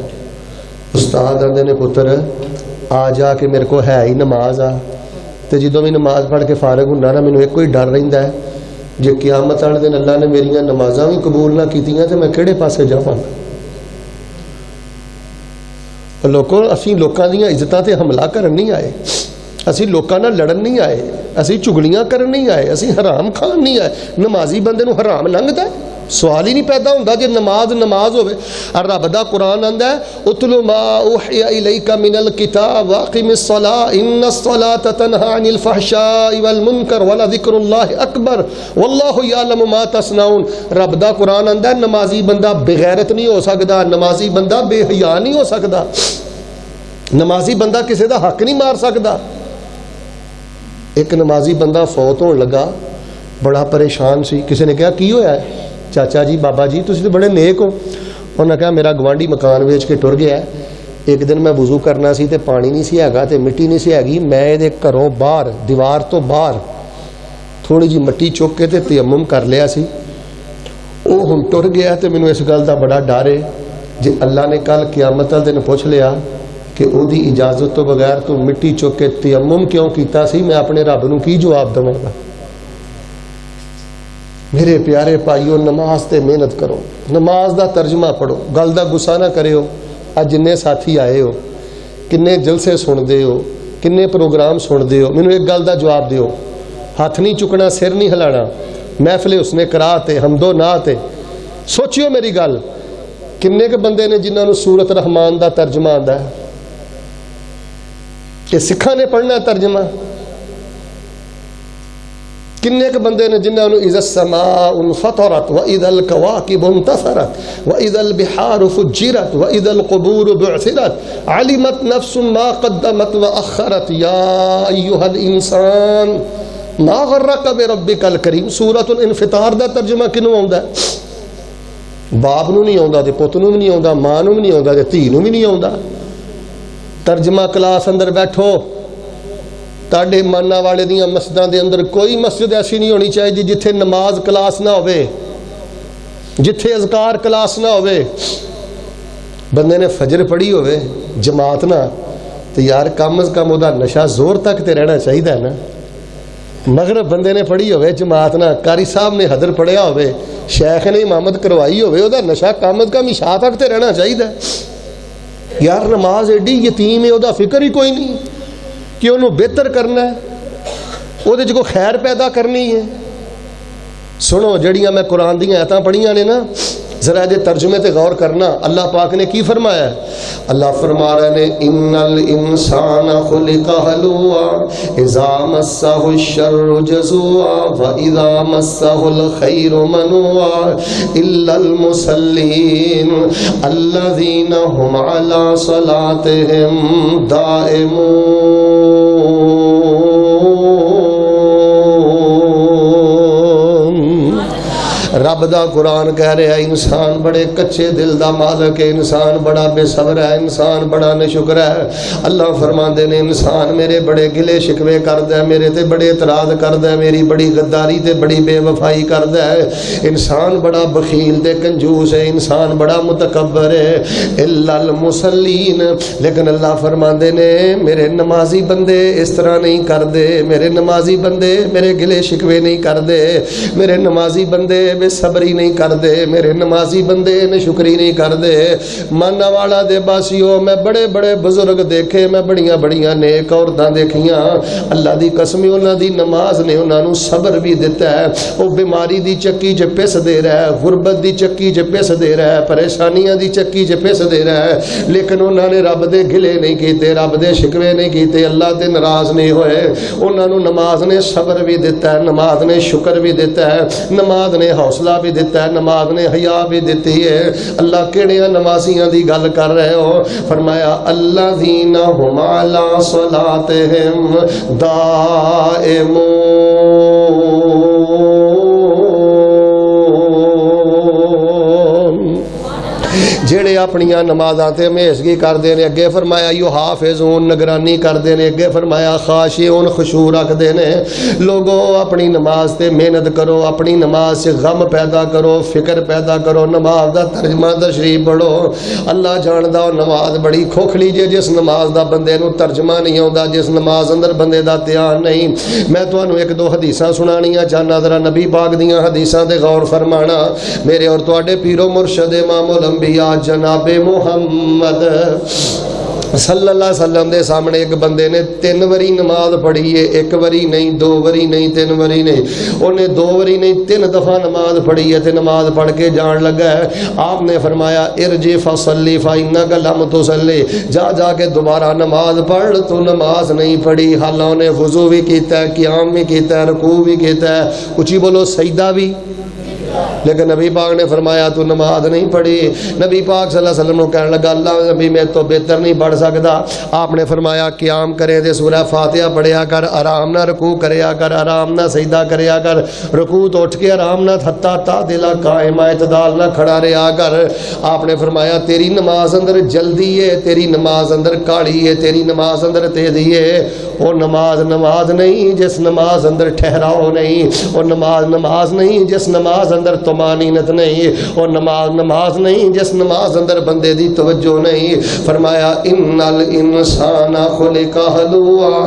استاد آندے نے پتر آ جا کے میرے کو ہے ہی نماز آ تے جدوں میں نماز پڑھ کے فارغ ہوندا نا مینوں ایک کوئی ڈر رہندا ہے جے قیامت والے دن اللہ نے میریاں نمازاں بھی قبول نہ کیتیاں تے میں کہڑے پاسے جاواں. لوکو اسی لوکاں دیاں عزتاں تے حملہ کرن نہیں آئے, اسی لوکاں نال لڑن نہیں آئے, اسی چگلیاں کرن نہیں آئے, اسی حرام کھان نہیں آئے. نمازی بندے نو حرام لنگدا ہے, سوال ہی نہیں پیدا ہوندا جے نماز ہوے. اور رب دا قرآن آندا ہے اتل ما اوحی الیک من الکتاب واقم الصلاۃ ان الصلاۃ تنہی عن الفحشاء والمنکر ولذکر اللہ اکبر واللہ یعلم ما تصنعون. رب دا قرآن آندا ہے نمازی بندہ بغیرت نہیں ہو سکدا, نمازی بندہ بے حیا نہیں ہو سکدا, نمازی بندہ کسی دا حق نہیں مار سکدا. ایک نمازی بندہ فوت ہون لگا, بڑا پریشان سی. کسی نے کہا کی ہویا ہے؟ چاچا جی بابا جی تسی تو بڑے نیک ہو. انہوں نے کہا میرا گوانڈی مکان ویچ کے ٹر گیا ہے. ایک دن میں وضو کرنا سی تے پانی نہیں سی ہیگا تے مٹی نہیں سی ہیگی. میں دے گھروں باہر دیوار تو باہر تھوڑی جی مٹی چک کے تے تیمم کر لیا سی. وہ ہن ٹر گیا تے مینوں اس گل دا بڑا ڈر ہے جے اللہ نے کل قیامت والے دن پوچھ لیا کہ او دی اجازت تو بغیر تو مٹی چک کے تیمم کیوں کیتا سی, میں اپنے رب نو کی جواب دواں گا. میرے پیارے بھائیو نماز تے محنت کرو, نماز دا ترجمہ پڑھو. گل دا غصہ نہ کرے ہو. اج جنے ساتھی آئے ہو, کنے جلسے سن دے ہو, کنے پروگرام سن دے ہو, مینوں ایک گل دا جواب دیو. ہاتھ نہیں چکنا, سر نہیں ہلانا. محفل حسن قرات تے حمد و نعت تے سوچیو میری گل. کنے کے بندے نے جنہاں نو سورت رحمان دا ترجمہ آندا ہے؟ کہ سکھاں نے پڑھنا ترجمہ. کنے کے بندے نے جنہاں نو اذا السماء انفطرت واذا الكواكب انتثرت واذا البحار فجرت واذا القبور بعثرت علمت نفس ما قدمت واخرت یا ایها الانسان ما غرک بربک الکریم. سورۃ الانفطار دا ترجمہ کینوں آندا ہے؟ باپ نو نہیں آندا تے پت نو بھی نہیں آندا, ماں نو بھی نہیں آندا تے دھی نو بھی نہیں آندا. ترجمہ کلاس اندر بیٹھو. تاڑے ماننا والے دیاں مسجداں دے اندر کوئی مسجد ایسی نہیں ہونی چاہیے جتھے نماز کلاس نہ ہوئے, جتھے اذکار کلاس نہ ہوئے. بندے نے فجر پڑھی ہوئے جماعت نہ تو یار کم از کم دا نشہ زور تک تے رہنا چاہیے نا. مغرب بندے نے پڑھی ہوئے جماعت نہ, قاری صاحب نے حضر پڑھیا ہوئے, شیخ نے امامت کروائی ہوئے, دا نشہ کم از کم عشاء تک تے رہنا چاہیے. یار نماز ایڈی یتیم ہے, دا فکر ہی کوئی نہیں کہ انہوں بہتر کرنا ہے, وہ دے جو خیر پیدا کرنی ہے. سنو جڑیاں میں قرآن دیاں آیتاں پڑھیاں نے نا, ذرا یہ ترجمے تے غور کرنا، اللہ پاک نے کی فرمایا ہے؟ اللہ فرما رہے ہیں ان الانسان خلق ہلوعا اذا مسہ الشر جزوعا واذا مسہ الخیر منوعا الا المصلین الذین هم علی صلاتهم دائمون۔ رب دا قرآن کہہ رہا ہے انسان بڑے کچے دل دا مالک ہے، انسان بڑا بے صبر ہے، انسان بڑا ناشکر ہے۔ اللہ فرماندے نے انسان میرے بڑے گلے شکوے کردا ہے، میرے تے بڑے اعتراض کردا ہے، میری بڑی غداری تے بڑی بے وفائی کردا ہے، انسان بڑا بخیل تے کنجوس ہے، انسان بڑا متکبر ہے۔ الا المصلین، لیکن اللہ فرماندے نے میرے نمازی بندے اس طرح نہیں کردے، میرے نمازی بندے میرے گلے شکوے نہیں کردے، میرے نمازی بندے بے صبری نہیں کردے، میرے نمازی بندے نشکری نہیں کردے۔ مانا والا دے باسیو میں بڑے بڑے بزرگ دیکھے، میں بڑیاں بڑیاں نیک عورتاں دیکھیاں، اللہ دی قسم انہاں دی نماز نے انہاں نو صبر بھی دیتا ہے۔ وہ بیماری دی چکی چ پس دے رہا ہے، غربت دی چکی چ پس دے رہا ہے، پریشانیاں دی چکی چ پس دے رہا ہے، لیکن انہاں نے رب دے گلے نہیں کیتے، رب دے شکوے نہیں کیتے، اللہ تے ناراض نہیں ہوئے۔ انہاں نو نماز نے صبر بھی دیتا ہے، نماز نے شکر بھی دیتا ہے، نماز نے حوصلہ بھی دیتا ہے، نماز نے حیا بھی دیتی ہے۔ اللہ کیڑیاں نمازیاں دی گل کر رہے ہو؟ فرمایا الذین هم علی صلاتہم دائمون، جڑے اپنیاں نمازاں تے ہمیشگی کردے نے۔ اگے فرمایا یحافظون، نگرانی کردے نے۔ اگے فرمایا خاشعون، خشوع رکھدے نے۔ لوگوں اپنی نماز تے محنت کرو، اپنی نماز سے غم پیدا کرو، فکر پیدا کرو، نماز دا ترجمہ تشریف پڑھو۔ اللہ جاندا او نماز بڑی کھوکھلی جے جس نماز دا بندے نو ترجمہ نہیں آوندا، جس نماز اندر بندے دا دھیان نہیں۔ میں تانوں ایک دو حدیثاں سنانیاں چاہنا، ذرا نبی پاک دیاں حدیثاں تے غور فرمانا۔ میرے اور تواڈے پیر و مرشد امام الانبیاء جناب محمد صلی اللہ علیہ وسلم دے سامنے ایک بندے نے 3 وری نماز پڑھی ہے، 1 وری نہیں، 2 وری نہیں، 3 وری نہیں، انہیں 2 وری نہیں 3 دفعہ نماز پڑھی ہے تے نماز پڑھ کے جان لگا ہے۔ آپ نے فرمایا ارجع فصلی فإنک لم تصلی، جا جا کے دوبارہ نماز پڑھ، تو نماز نہیں پڑھی۔ حالانکہ انہیں وضو بھی کیتا ہے، قیام بھی کیتا ہے، رکوع بھی کیتا ہے، اچھی بولو سجدہ بھی، لیکن نبی پاک نے فرمایا تو نماز نہیں پڑھی۔ نبی پاک صلی اللہ علیہ وسلم نے کہنے لگا اللہ نبی میں تو بہتر نہیں پڑھ سکتا۔ آپ نے فرمایا قیام کرے تے سورہ فاتحہ پڑھیا کر، آرام نہ رکوع کریا کر، آرام نہ سجدہ کریا کر، رکوع تو اٹھ کے آرام نہ حتی تعدل قائم، اعتدال نہ کھڑا رہیا کر۔ آپ نے فرمایا تیری نماز اندر جلدی ہے، تیری نماز اندر کاڑی ہے، تیری نماز اندر تیزی ہے۔ وہ نماز نماز نہیں جس نماز اندر ٹھہراؤ نہیں، وہ نماز نماز نہیں جس نماز اندر طمانینت نہیں، اور نماز نماز نہیں جس نماز اندر بندے دی توجہ نہیں۔ فرمایا ان الانسان خلق ہلوعا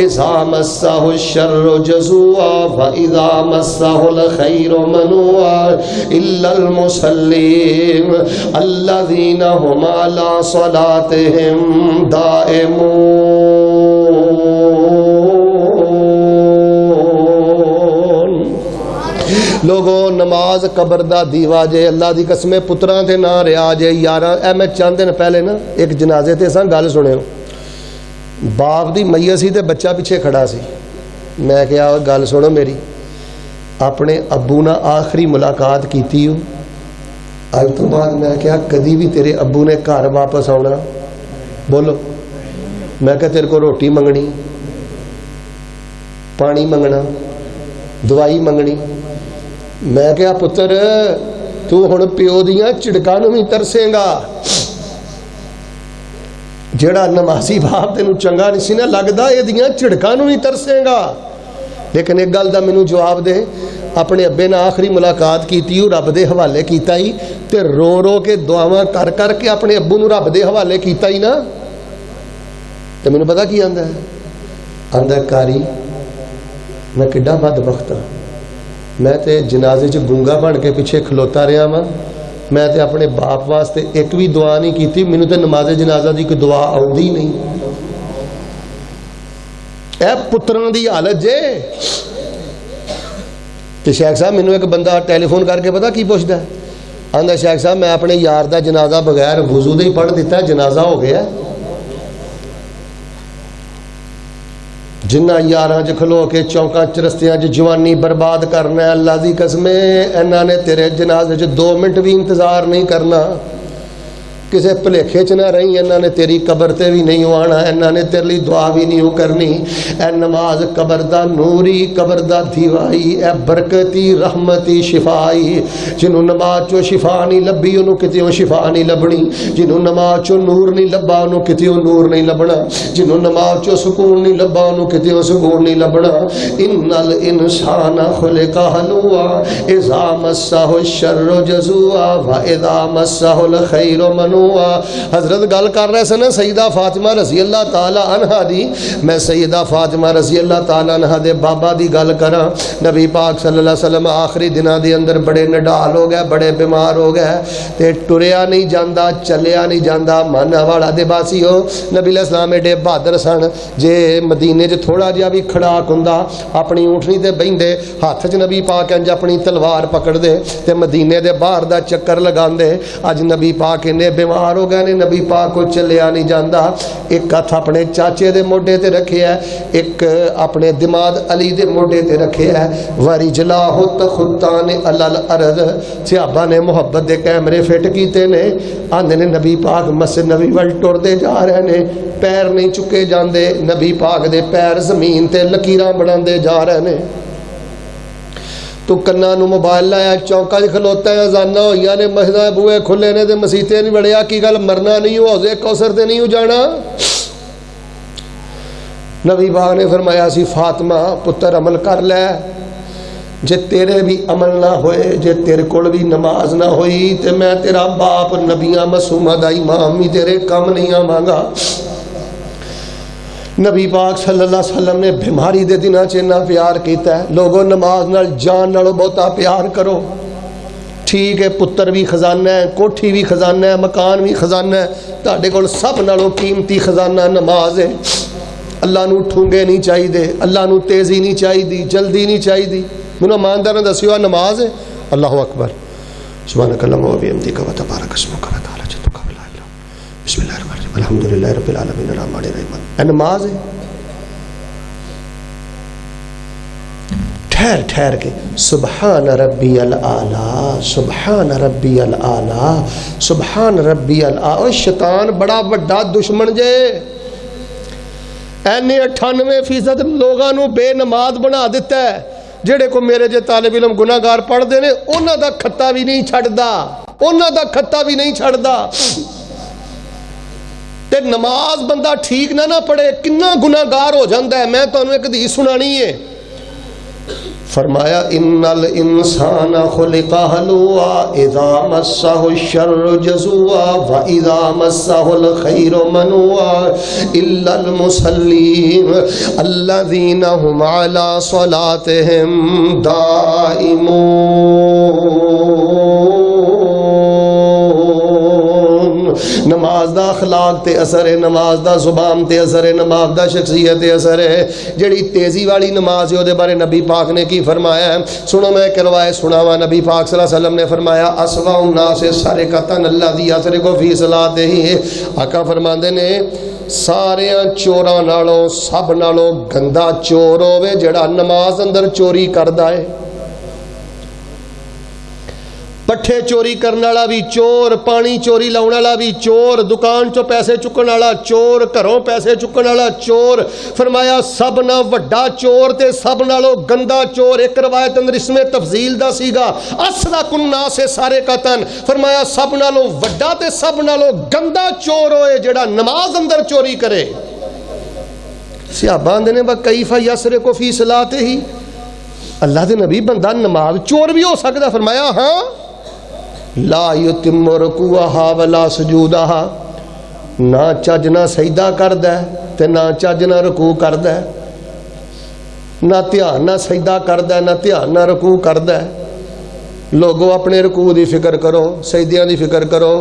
اذا مسہ الشر جزوعا واذا مسہ الخیر منوعا الا المصلین الذین هم علی صلاتہم دائمون۔ لوگوں نماز قبر دا دیوا جے، اللہ دی قسم پتراں تے نہ رہا جے یاراں۔ اے میں چند دن پہلے نا ایک جنازے تے سا گل سنیو، باپ دی میت سی تے بچہ پیچھے کھڑا سی۔ میں کہا گل سنو میری، اپنے ابو نہ آخری ملاقات کیتی ہو اج تو بعد؟ میں کہا کدی بھی تیرے ابو نے گھر واپس آنا؟ بولو۔ میں کہا تیرے کو روٹی منگنی، پانی منگنا، دوائی منگنی؟ میں کہا پتر تو ہن پیو دیاں چڑکاں نوں بھی ترسے گا، جڑا نمازی باپ تینوں چنگا نہیں سی نہ لگدا اے دیاں چڑکاں نوں بھی ترسے گا۔ لیکن ایک گل دا مینوں جواب دے، اپنے ابے نال آخری ملاقات کیتی، رب دے حوالے کیتا ہی تے رو رو کے دعاواں کر کر کے اپنے ابو نوں رب دے حوالے کیتا ہی نا، تے مینوں پتہ کی آندا ہے؟ آندا کاری میں کڈا بدبخت ہاں، میں تے جنازے چ گونگا بن کے پیچھے کھلوتا رہا وا، میں تے اپنے باپ واسطے ایک بھی دعا نہیں کیتی، مینوں تے نماز جنازہ دی کوئی دعا آؤندی نہیں۔ اے پتراں دی حالت جے۔ تے شیخ صاحب مینوں ایک بندہ ٹیلی فون کر کے پتا کی پوچھدا ہے؟ آندا شیخ صاحب میں اپنے یار دا جنازہ بغیر وضو دے ہی پڑھ دیتا ہے، جنازہ ہو گیا. جنہ یاراں چ کھلو کے چوکاں چرستیاں چ جوانی برباد کرنا ہے، اللہ دی قسم انہاں نے تیرے جنازے چ 2 منٹ بھی انتظار نہیں کرنا. کسے بھلیکھے چ نہ رہی، انہاں نے تیری قبر تے بھی نہیں آنا، انہاں نے تیرے لیے دعا بھی نہیں کرنی. اے نماز قبر دا نوری، قبر دا دیوائی، اے برکتی رحمتی شفائی. جنہوں نماز چو شفا نہیں لبھی انہوں کتیوں شفا نہیں لبنی، جنہوں نماز چو نور نہیں لبا انہوں کتیوں نور نہیں لبنا، جنہوں نماز چو سکون نہیں لبا انہوں کتیوں سکون نہیں لبنا. ان الانسان خلق ہلوا اذا مسہ الشر جزوعا واذا مسہ الخیر منوعا. حضرت گل کر رہے سن سیدہ فاطمہ رضی اللہ تعالی عنہا دی. میں سیدہ فاطمہ رضی اللہ تعالی عنہا دے بابا دی گل کراں. نبی پاک صلی اللہ علیہ وسلم آخری دناں دے اندر بڑے نڈال ہو گئے، بڑے بیمار ہو گئے تے ٹریا نہیں جاندا، چلیا نہیں جاندا. مانا والا دے باسی ہو نبی علیہ السلام ایڈے بہادر سن، جے مدینے چ تھوڑا جہا بھی کھڑاک ہوندا اپنی اونٹنی تے بہندے، ہاتھ چ نبی پاک انج اپنی تلوار پکڑ دے تے مدینے دے باہر دا چکر لگاندے. اج نبی پاک نے بیمار ہو گئے نے، نبی پاک کو چلیا نہیں جاندا. ایک ہاتھ اپنے چاچے دے موڈے تے رکھیا ہے، ایک اپنے دماد علی دے موڈے تے رکھیا ہے. ورجلاہ تخطان علی الارض. صحابہ نے محبت دے کیمرے فٹ کیتے نے، آندے نے نبی پاک مسجد نبی ول ٹردے جا رہے نے، پیر نہیں چکے جاندے، نبی پاک دے پیر زمین تے لکیراں بناندے جا رہے نے. تو کنا نو موبائل لایا، چوکا چ کھلوتا ہے، اذاناں ہوئیاں نے، مسجداں بوئے کھلے نے تے مسیتے نہیں بڑھیا. کی گل مرنا نہیں ہو، حوض کوثر تے نہیں ہو جانا؟ نبی پاک نے فرمایا سی فاطمہ پتر عمل کر لے، جے تیرے بھی عمل نہ ہوئے، جے تیرے کول بھی نماز نہ ہوئی تے میں تیرا باپ نبیاں معصوماں دا امام بھی تیرے کم نہیں آواں گا. نبی پاک صلی اللہ علیہ وسلم نے بیماری دے دناں چ اتنا پیار کیتا ہے. لوگوں نماز نال جان نالوں بہتا پیار کرو. ٹھیک ہے پتر بھی خزانہ ہے، کوٹھی بھی خزانہ ہے، مکان بھی خزانہ ہے، تہاڈے کول سب نالوں قیمتی خزانہ نماز ہے. اللہ نو ٹھونگے نہیں چاہیے، اللہ نو تیزی نہیں چاہیے، جلدی نہیں چاہیے. مینوں ایماندار نے دسیو نماز ہے. اللہ اکبر سبحانک اللہم و بحمدک و تبارک اسمک و تعالی جدک و لا الہ. بسم اللہ الرحمن الرحیم الحمدللہ رب العالمین الرحمن الرحیم. اے نماز ہے. ٹھہر ٹھہر کے سبحان ربی الاعلی، سبحان ربی الاعلی، سبحان ربی الاعلی. او شیطان بڑا بڑا دشمن جے. اینی 98% لوگاں نو بے نماز بنا دیتا ہے. جڑے کو میرے جے طالب علم گناہگار پڑھ دے نے انہاں دا کھتا بھی نہیں چھڑدا، انہاں دا کھتا بھی نہیں چھڑدا. تے نماز بندہ ٹھیک نہ پڑھے کنا گناہگار ہو جاندا ہے. میں تانوں ایک حدیث سنانی ہے. فرمایا ان الانسان خلق ہلوا اذا مسہ الشر جزوعا واذا مسہ الخیر منوعا الا المصلین الذین هم علی صلاتهم دائمون. نماز دا اخلاق تے اثر ہے، نماز دا زبان تے اثر ہے، نماز دا شخصیت تے اثر ہے. جڑی تیزی والی نماز ہے او دے بارے نبی پاک نے کی فرمایا ہے. سنو میں ایک روایت سناواں. نبی پاک صلی اللہ علیہ وسلم نے فرمایا اسوا الناس سرقۃ الذی یسرق فی صلاتہ. آقا فرماندے نے سارے چوراں نالوں سب نالوں گندا چور ہوے جڑا نماز اندر چوری کردا ہے. پٹھے چوری کرنے والا بھی چور، پانی چوری لاؤن والا بھی چور، دکان چو پیسے چکن والا چور، گھروں پیسے چکن والا چور. فرمایا سب نہ وڈا چور تے سب نالوں گندا چور. ایک روایت اندر اس میں تفضیل دا سیگا اسرق الناس سارقۃ. فرمایا سب نالوں وڈا تے سب نالوں گندا چور ہوئے جڑا نماز اندر چوری کرے. صحابہ نے وکیف یسرق فی صلاتہ. اللہ دے نبی بندہ نماز چور بھی ہو سکتا. فرمایا ہاں لا یتم رکوعہا ولا سجودہا. نہ چج نہ سجدہ کردا ہے تے نہ چج نہ رکوع کردا ہے، نہ دھیان نہ سجدہ کردا ہے نہ دھیان نہ رکوع کردا ہے. لوگوں اپنے رکوع دی فکر کرو، سجدیاں دی فکر کرو.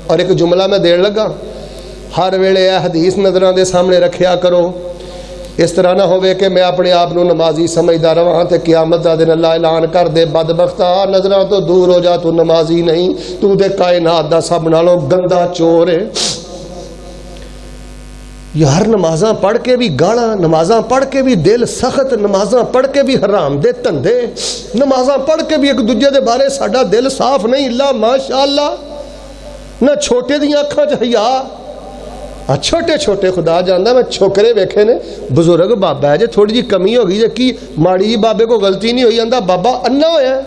اور ایک جملہ میں دین لگا، ہر ویلے اے حدیث نظراں دے سامنے رکھیا کرو اس طرح نہ ہوئے کہ میں اپنے آپ نو نمازی سمجھدا رہاں تے قیامت دا دن اللہ اعلان کر دے بدبختا نظراں تو دور ہو جا، تو نمازی نہیں، تو دے کائنات دا سب نالوں گندا چور ہے۔ یار نمازاں پڑھ کے بھی گالاں، نمازاں پڑھ کے بھی دل سخت، نمازاں پڑھ کے بھی حرام دے دھندے، نمازاں پڑھ کے بھی ایک دوجے دے بارے ساڈا دل صاف نہیں۔ اللہ ماشاءاللہ، نہ چھوٹے دیاں اکھاں چ حیا، چھوٹے چھوٹے خدا جاندا میں چھوکرے ویکھے نے، بزرگ بابا ہے جے تھوڑی جی کمی ہو گئی جے کی ماڑی جی بابے کو غلطی نہیں ہوئی، آندا بابا انا ہویا ہے۔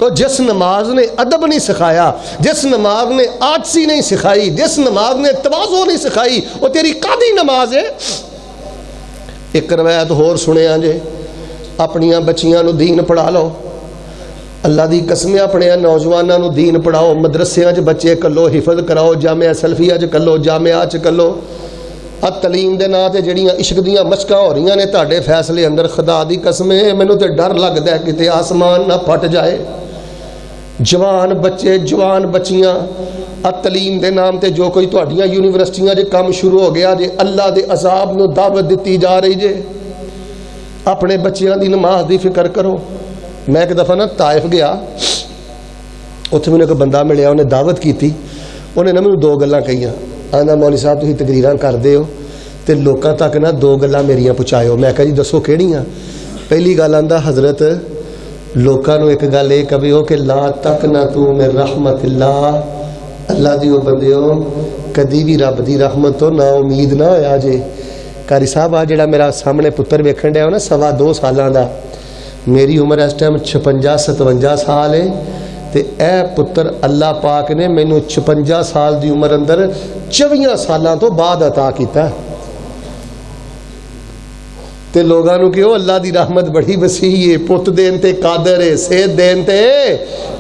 اور جس نماز نے ادب نہیں سکھایا، جس نماز نے آجزی نہیں سکھائی، جس نماز نے تواضع نہیں سکھائی، وہ تیری قاضی نماز ہے۔ ایک روایت ہور سنیا جے، اپنیاں بچیاں نو دین پڑھا لو، اللہ دی قسم اپنے نوجواناں نو دین پڑھاؤ، مدرسیاں چ بچے کلو، حفظ کراؤ، جامعہ سلفیہ چ کلو، جامعہ چ کلو۔ تعلیم دے نام تے جڑیاں عشق دیاں مشقاں ہو رہیاں نے تہاڈے فیصلے اندر، خدا دی قسم ہے مینوں تے ڈر لگدا ہے کتے آسمان نہ پھٹ جائے۔ جوان بچے، جوان بچیاں، تعلیم دے نام تے جو کوئی تہاڈیاں یونیورسٹیاں جے کام شروع ہو گیا جے، اللہ دے عذاب نو دعوت دتی جا رہی جے۔ اپنے بچیاں دی نماز دی فکر کرو۔ میں ایک دفعہ نا طائف گیا، اتنے مجھے ایک بندہ ملیا، انہیں دعوت کی تھی، انہیں نا مجھے دو گلاں کہیاں، آندا مولوی صاحب تسی تقریراں کردے ہو تے لوکاں تک نا دو گلاں میریاں پہنچایو۔ میں کہا جی دسو کیڑیاں؟ پہلی گل آندا حضرت لوکاں نو ایک گل اے کہو کہ لا تقنطوا من رحمت اللہ، اللہ دیو بندیو کدی بھی رب دی رحمت تو نا امید نہ ہویا جے۔ قاری صاحب آ جڑا میرا سامنے پتر ویکھن ڈیا نا 2.5 سالاں دا، میری عمر اس ٹائم 56-57 سال ہے، تے اے پتر اللہ پاک نے مینوں 56 سال دی عمر اندر 24 سالاں تو بعد عطا کیتا ہے۔ تے لوگاں نو کہ اللہ دی رحمت بڑی وسیع ہے، پت دین تے قادر ہے، صحت دین تے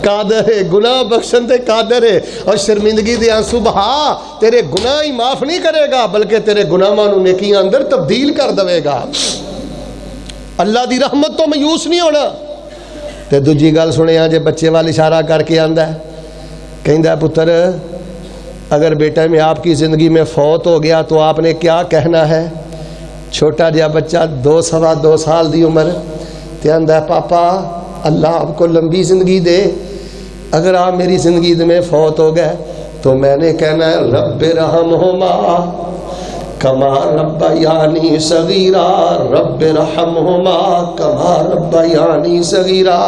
قادر ہے، گناہ بخشن تے قادر ہے، اور شرمندگی دے آنسو بہا تیرے گناہ ہی معاف نہیں کرے گا بلکہ تیرے گناہاں نو نیکیاں اندر تبدیل کر دے گا۔ اللہ دی رحمت تو مایوس نہیں ہونا۔ تے دوجی گل سنیا جے بچے وال اشارہ کر کے آندا ہے، کہندا ہے پتر اگر بیٹا میں آپ کی زندگی میں فوت ہو گیا تو آپ نے کیا کہنا ہے؟ چھوٹا جہا بچہ 2.25 سال دی عمر تے آندا ہے پاپا اللہ آپ کو لمبی زندگی دے، اگر آپ میری زندگی میں فوت ہو گئے تو میں نے کہنا ہے رب رحمہما کما ربیانی صغیرا، رب رحمہما کما ربیانی صغیرا۔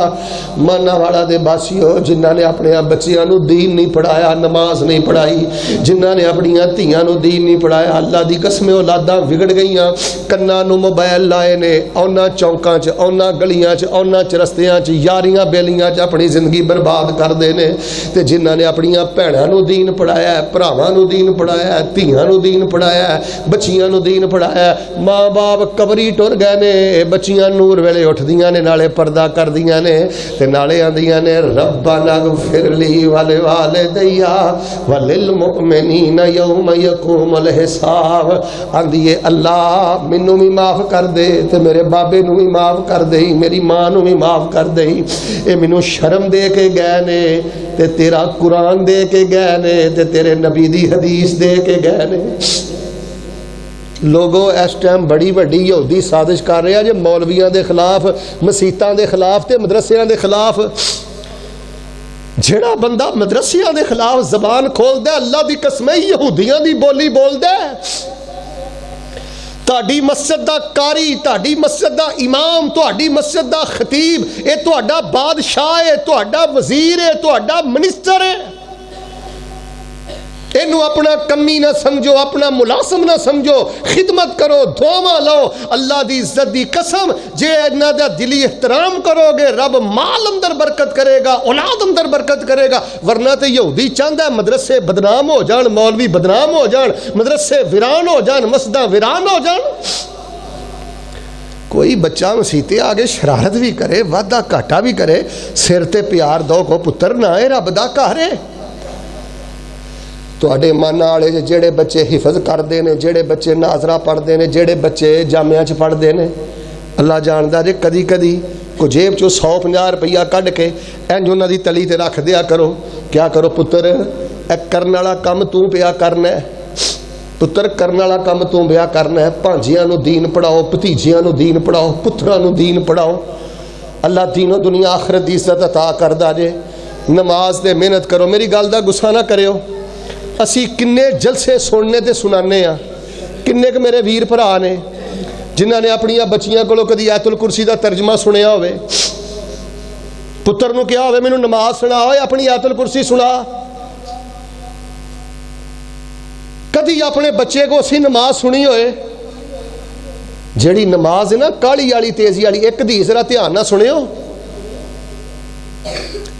مانا والا دے باسیو جنہاں نے اپنے بچیاں نو دین نہیں پڑھایا، نماز نہیں پڑھائی، جنہاں نے اپنی دھیاں نو دین نہیں پڑھایا، اللہ دی قسم اولاداں بگڑ گئیاں، کنا نو موبائل لائے نے، اونا چوکاں چ، اونا گلیاں چ، اونا چرستیاں چ، یاریاں بیلیاں چ اپنی زندگی برباد کر دے نے۔ تے جنہاں نے اپنی بھیناں نو دین پڑھایا ہے، بھراواں نو دین پڑھایا ہے، دھیاں نو دین پڑھایا ہے، بچیاں نو دین پڑھایا، ماں باپ قبری ٹر گئے نے، بچیاں نور ویلے اٹھ دیاں نے، نالے پردہ کر دیاں نے، تے نالے آندیاں نے ربنا اغفر لی ولوالدی وللمؤمنین یوم یقوم الحساب۔ آندیے اللہ مینوں بھی معاف کر دے تے میرے بابے نو بھی معاف کر دے، میری ماں نو بھی معاف کر دے، اے مینوں شرم دے کے گئے نے تے تیرا قرآن دے کے گئے نے تے تیرے نبی دی حدیث دے کے گئے نے۔ لوگوں اس ٹائم بڑی بڑی یہودی سازش کر رہے ہیں جے مولویاں دے خلاف، مسیتاں دے خلاف تے مدرسیاں دے خلاف۔ جڑا بندہ مدرسیاں دے خلاف زبان کھول دے اللہ دی قسم یہودیاں دی بولی بول دے، تہاڈی مسجد دا قاری، تہاڈی مسجد دا امام، تہاڈی مسجد دا خطیب، اے تہاڈا بادشاہ ہے، تہاڈا وزیر ہے، تہاڈا منسٹر ہے، اینو اپنا کمی نہ سمجھو، اپنا ملازم نہ سمجھو، خدمت کرو، دعاواں لو۔ اللہ دی عزت دی قسم جے انہاں دا دلی احترام کرو گے رب مال اندر برکت کرے گا، اولاد اندر برکت کرے گا۔ ورنہ تے یہودی چاہندا ہے مدرسے بدنام ہو جان، مولوی بدنام ہو جان، مدرسے ویران ہو جان، مسجداں ویران ہو جان۔ کوئی بچہ مسیتے آگے شرارت بھی کرے، وعدہ گھاٹا بھی کرے، سر تے پیار دو کو پتر نہ ہے رب دا گھر ہے۔ تواڈے من والے جڑے بچے حفظ کردے نے، جڑے بچے ناظرہ پڑھدے نے، جڑے بچے جامعہ چ پڑھدے نے، اللہ جاندا جے کدی کدی کو جیب چوں 150 روپیہ کڈ کے انج انہاں دی تلی تے رکھ دیا کرو، کیا کرو پتر اے کرن والا کم تو پیا کرنا ہے، ਪੁੱਤਰ ਕਰਨ ਵਾਲਾ ਕੰਮ ਤੂੰ ਵਿਆਹ ਕਰਨਾ ਹੈ, ਭਾਂਜਿਆਂ ਨੂੰ ਦੀਨ ਪੜਾਓ, ਭਤੀਜਿਆਂ ਨੂੰ ਦੀਨ ਪੜਾਓ, ਪੁੱਤਰਾਂ ਨੂੰ ਦੀਨ ਪੜਾਓ। ਅੱਲਾ ਦੀਨੋ ਦੁਨੀਆ ਆਖਰਤ ਦੀ ਇੱਜ਼ਤ ਅਤਾ ਕਰਦਾ ਜੇ। ਨਮਾਜ਼ ਤੇ ਮਿਹਨਤ ਕਰੋ। ਮੇਰੀ ਗੱਲ ਦਾ ਗੁੱਸਾ ਨਾ ਕਰਿਓ, ਅਸੀਂ ਕਿੰਨੇ ਜਲਸੇ ਸੁਣਨੇ ਤੇ ਸੁਣਾਉਂਦੇ ਆ। ਕਿੰਨੇ ਕੁ ਮੇਰੇ ਵੀਰ ਭਰਾ ਨੇ ਜਿਨ੍ਹਾਂ ਨੇ ਆਪਣੀਆਂ ਬੱਚੀਆਂ ਕੋਲੋਂ ਕਦੀ ਆਇਤੁਲ ਕੁਰਸੀ ਦਾ ਤਰਜਮਾ ਸੁਣਿਆ ਹੋਵੇ, ਪੁੱਤਰ ਨੂੰ ਕਿਹਾ ਹੋਵੇ ਮੈਨੂੰ ਨਮਾਜ਼ ਸੁਣਾ, ਓਏ ਆਪਣੀ ਆਇਤੁਲ ਕੁਰਸੀ ਸੁਣਾ। ਕਦੀ ਆਪਣੇ ਬੱਚੇ ਕੋ ਅਸੀਂ ਨਮਾਜ਼ ਸੁਣੀ ਹੋਏ? ਜਿਹੜੀ ਨਮਾਜ਼ ਹੈ ਨਾ ਕਾਲੀ ਵਾਲੀ ਤੇਜ਼ੀ ਵਾਲੀ, ਇੱਕ ਹਦੀਸ ਜ਼ਰਾ ਧਿਆਨ ਨਾਲ ਸੁਣਿਓ।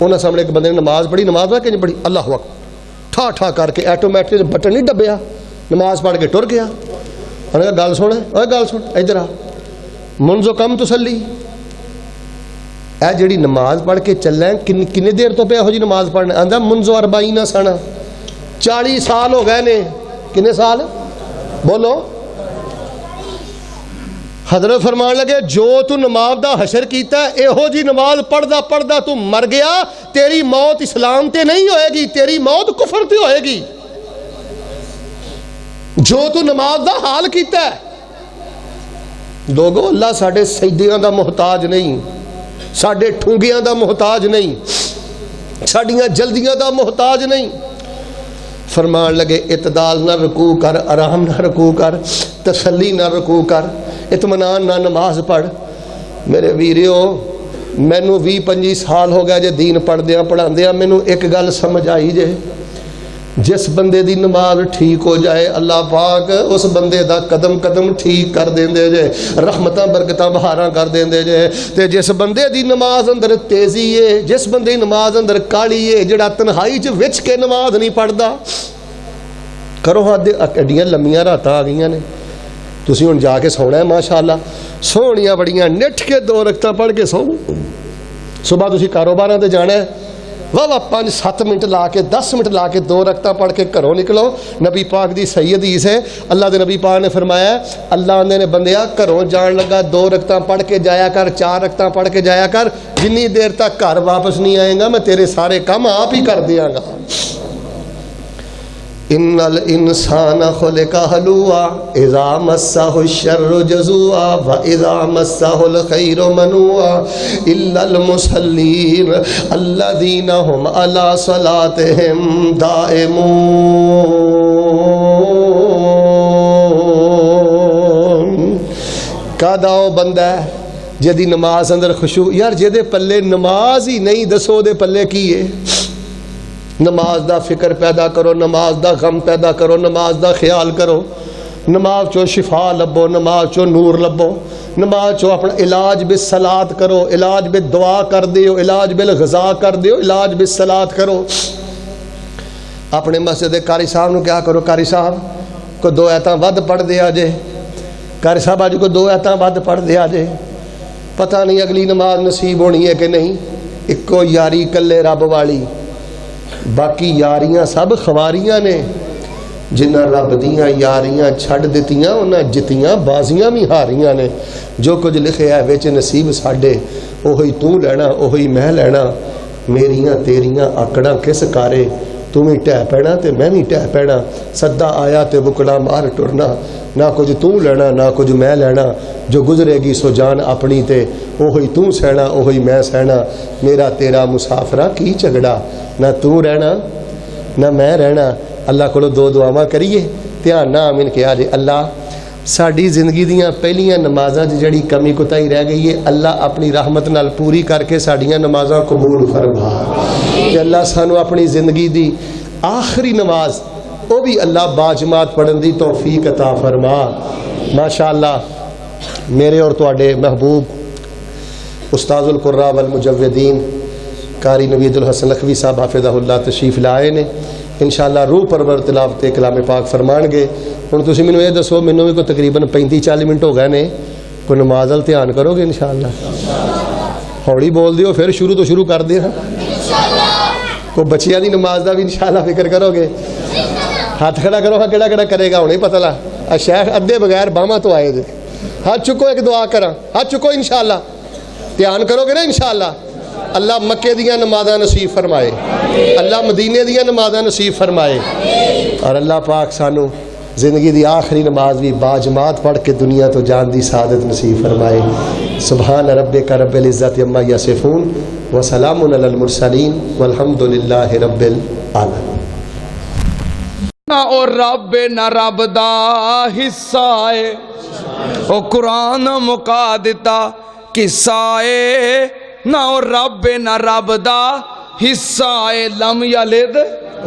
ਉਹਨਾਂ ਸਾਹਮਣੇ ਇੱਕ ਬੰਦੇ ਨੇ ਨਮਾਜ਼ ਪੜ੍ਹੀ। ਨਮਾਜ਼ ਪੜ੍ਹ ਕੇ ਪੜ੍ਹੀ, ਅੱਲਾਹੁ ਅਕਬਰ ਠਾ ਠਾ ਕਰਕੇ ਆਟੋਮੈਟਿਕ ਬਟਨ ਨਹੀਂ ਦੱਬਿਆ, ਨਮਾਜ਼ ਪੜ੍ਹ ਕੇ ਟੁਰ ਗਿਆ। ਉਹਨੇ ਕਿਹਾ ਗੱਲ ਸੁਣ, ਓਏ ਗੱਲ ਸੁਣ, ਇੱਧਰ ਆ। ਮੁਨਜ਼ੋ ਕਮ ਤੁਸੱਲੀ, ਇਹ ਜਿਹੜੀ ਨਮਾਜ਼ ਪੜ੍ਹ ਕੇ ਚੱਲਾਂ ਕਿੰਨੀ ਦੇਰ ਤੋਂ ਪਿਆ ਇਹੋ ਜੀ ਨਮਾਜ਼ ਪੜ੍ਹਨਾ? ਆਂਦਾ ਮੁਨਜ਼ੋ 40 ਸਨ, 40 ਸਾਲ ਹੋ ਗਏ ਨੇ। ਕਿੰਨੇ ਸਾਲ ਬੋਲੋ? حضرت فرمان لگے جو تو نماز دا حشر کیتا ہے ایہو جی نماز پڑھدا پڑھدا تو مر گیا، تیری موت اسلام تے نہیں ہوئے گی، تیری موت کفر تے ہوئے گی۔ جو تو نماز دا حال کیتا ہے۔ دوگو اللہ ساڑھے سجدیاں دا محتاج نہیں، ساڑھے ٹھونگیاں دا محتاج نہیں، ساڑھیاں جلدیاں دا محتاج نہیں۔ فرمان لگے اعتدال نہ رکوع کر، آرام نہ رکوع کر، تسلی نہ رکوع کر، اطمینان نہ نماز پڑھ۔ میرے ویریو مینوں 20-25 سال ہو گیا جے دین پڑھدیاں پڑھاندیاں، مینوں ایک گل سمجھ آئی جے، جس بندے دی نماز ٹھیک ہو جائے اللہ پاک اس بندے دا قدم قدم ٹھیک کر دیندے جے، رحمتاں برکتاں بہاراں کر دیندے جے۔ تے جس بندے دی نماز اندر تیزی ہے، جس بندے دی نماز اندر کالی ہے، جڑا تنہائی چ وچ کے نماز نہیں پڑھدا، کرو ہاتھ اڈیاں لمیاں راتاں آ گئیاں نے، تسی ہن جا کے سونا ہے ماشاءاللہ، سونیاں بڑیاں نٹھ کے 2 رکعتاں پڑھ کے سو۔ صبح تسی کاروباراں تے جانا ہے، واہ 5-7 منٹ لا کے 10 منٹ لا کے 2 رکعتاں پڑھ کے گھروں نکلو۔ نبی پاک دی صحیح حدیث ہے، اللہ دے نبی پاک نے فرمایا اللہ نے بندیا گھروں جان لگا 2 رکعتاں پڑھ کے جایا کر، 4 رکعتاں پڑھ کے جایا کر، جنی دیر تک گھر واپس نہیں آئے گا میں تیرے سارے کام آپ ہی کر دیاں گا۔ ان الانسان خلق ہلوعا اذا مسہ الشر جزوعا واذا مسہ الخیر منوعا الا المصلین الذین هم علی صلاتهم دائمون۔ کادا او بندہ ہے جدی نماز اندر خشوع، یار جدے پلے نماز ہی نہیں دسو دے پلے کی ہے؟ نماز دا فکر پیدا کرو، نماز دا غم پیدا کرو، نماز دا خیال کرو، نماز چو شفا لبو، نماز چو نور لبو، نماز چو اپنا علاج بالصلاۃ کرو، علاج بالدعا کر دیو، علاج بالغذا کر دیو، علاج بالصلاۃ کرو۔ اپنے مسجد قاری صاحب نو کیا کرو، قاری صاحب کو 2 آیتاں ود پڑھ دیا جے، قاری صاحب آج کو 2 آیتاں ود پڑھ دیا جے، پتہ نہیں اگلی نماز نصیب ہونی ہے کہ نہیں۔ اکو یاری کلے رب والی، باقی یاریاں سب خواریاں نے، جنہ رب دیاں یاریاں چھڑ دیتیاں انہاں جتیاں بازیاں بھی ہاریاں نے۔ جو کچھ لکھے ہے وچ نصیب ساڈے، اوہی تو لینا اوہی میں لینا، میریاں تیریاں آکڑاں کس کارے، تم ہی ٹہ پینا تے میں بھی ٹہ پینا، سدا آیا تے بکڑا مار ٹرنا، نہ کچھ تو لینا نہ کچھ میں لینا، جو گزرے گی سو جان اپنی تے اوہی تو سہنا اوہی میں سہنا، میرا تیرا مسافرہ کی جھگڑا، نہ تو رہنا نہ میں رہنا۔ اللہ کو 2 دعاواں کریے، دھیان نہ آمین کیا جے اللہ ساڈی زندگی دیاں پہلیاں نمازاں جڑی کمی کوتاہی رہ گئی ہے اللہ اپنی رحمت نال پوری کر کے ساڈیاں نمازاں قبول فرما، تے اللہ سانو اپنی زندگی دی آخری نماز وہ بھی اللہ باجماعت پڑھن دی توفیق عطا فرما۔ ماشاءاللہ میرے اور تواڈے محبوب استاذ القراء والمجودین قاری نوید الحسن لکھوی صاحب حافظہ اللہ تشریف لائے نے، انشاءاللہ روح پرور تلاوت کلام پاک فرمان گے۔ ہن تسی مینوں یہ دسو، مینوں بھی کوئی تقریباً 35-40 منٹ ہو گئے نے، کوئی نماز ال دھیان کرو گے انشاءاللہ؟ ہوڑی بول دیو پھر شروع تو شروع کر دیاں، کوئی بچیاں دی نماز دا بھی انشاءاللہ فکر کرو گے؟ ہاتھ کھڑا کرو، ہاں کیڑا کیڑا کرے گا ہوں نہیں پتہ لا، شیخ ادھے بغیر باہماں تو آئے دے، ہاتھ چکو ایک دعا کراں، ہاتھ چکو انشاءاللہ، دھیان کرو گے نا انشاءاللہ اللہ مکے دیاں نمازاں نصیب فرمائے۔ اللہ مدینے دیا نمازاں نصیب فرمائے اور اللہ پاک سانو زندگی دی آخری نماز بھی باجماعت پڑھ کے دنیا تو جان دی سعادت نصیب فرمائے. سبحان ربک رب العزت عما یصفون وسلام علی المرسلین والحمد للہ رب العالمین. نہ او رب نہ رب دا حصہ ہے او قرآن مکا دیتا قصہ ہے. نہ او رب نہ رب دا حصہ ہے لم یلد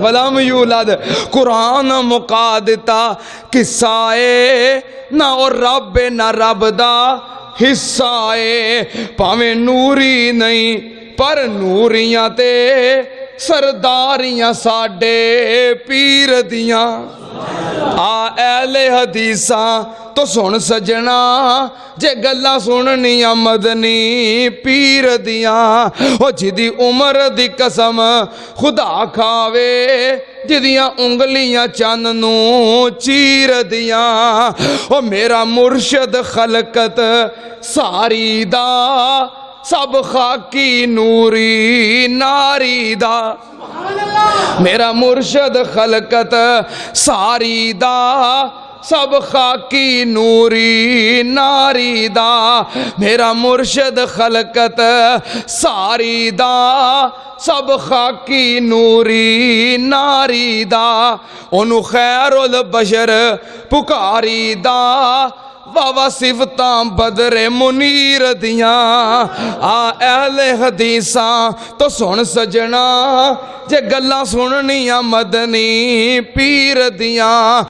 ولم یولد قرآن مکا دیتا قصہ ہے. نہ او رب نہ رب دا حصہ ہے پاویں نوری نہیں پر نوریاں تے سرداریاں ساڈے پیر دیاں. آ اہل حدیثاں تو سن سجنا جے گلاں سننیاں مدنی پیر دیاں. او جدی عمر دی قسم خدا کھاوے جدیاں انگلیاں چند نو چیر دیاں. او میرا مرشد خلقت ساری دا سب خاکی نوری ناری دا. میرا مرشد خلقت ساری دا سب خاکی نوری ناری دا. میرا مرشد خلقت ساری دا سب خاکی نوری ناری دا. انہوں خیر البشر پکاری دا واہ صفتاں بدر منیر دیاں. آ اہل حدیثاں تو سن سجنا جے گلاں سننیاں مدنی پیر دیاں.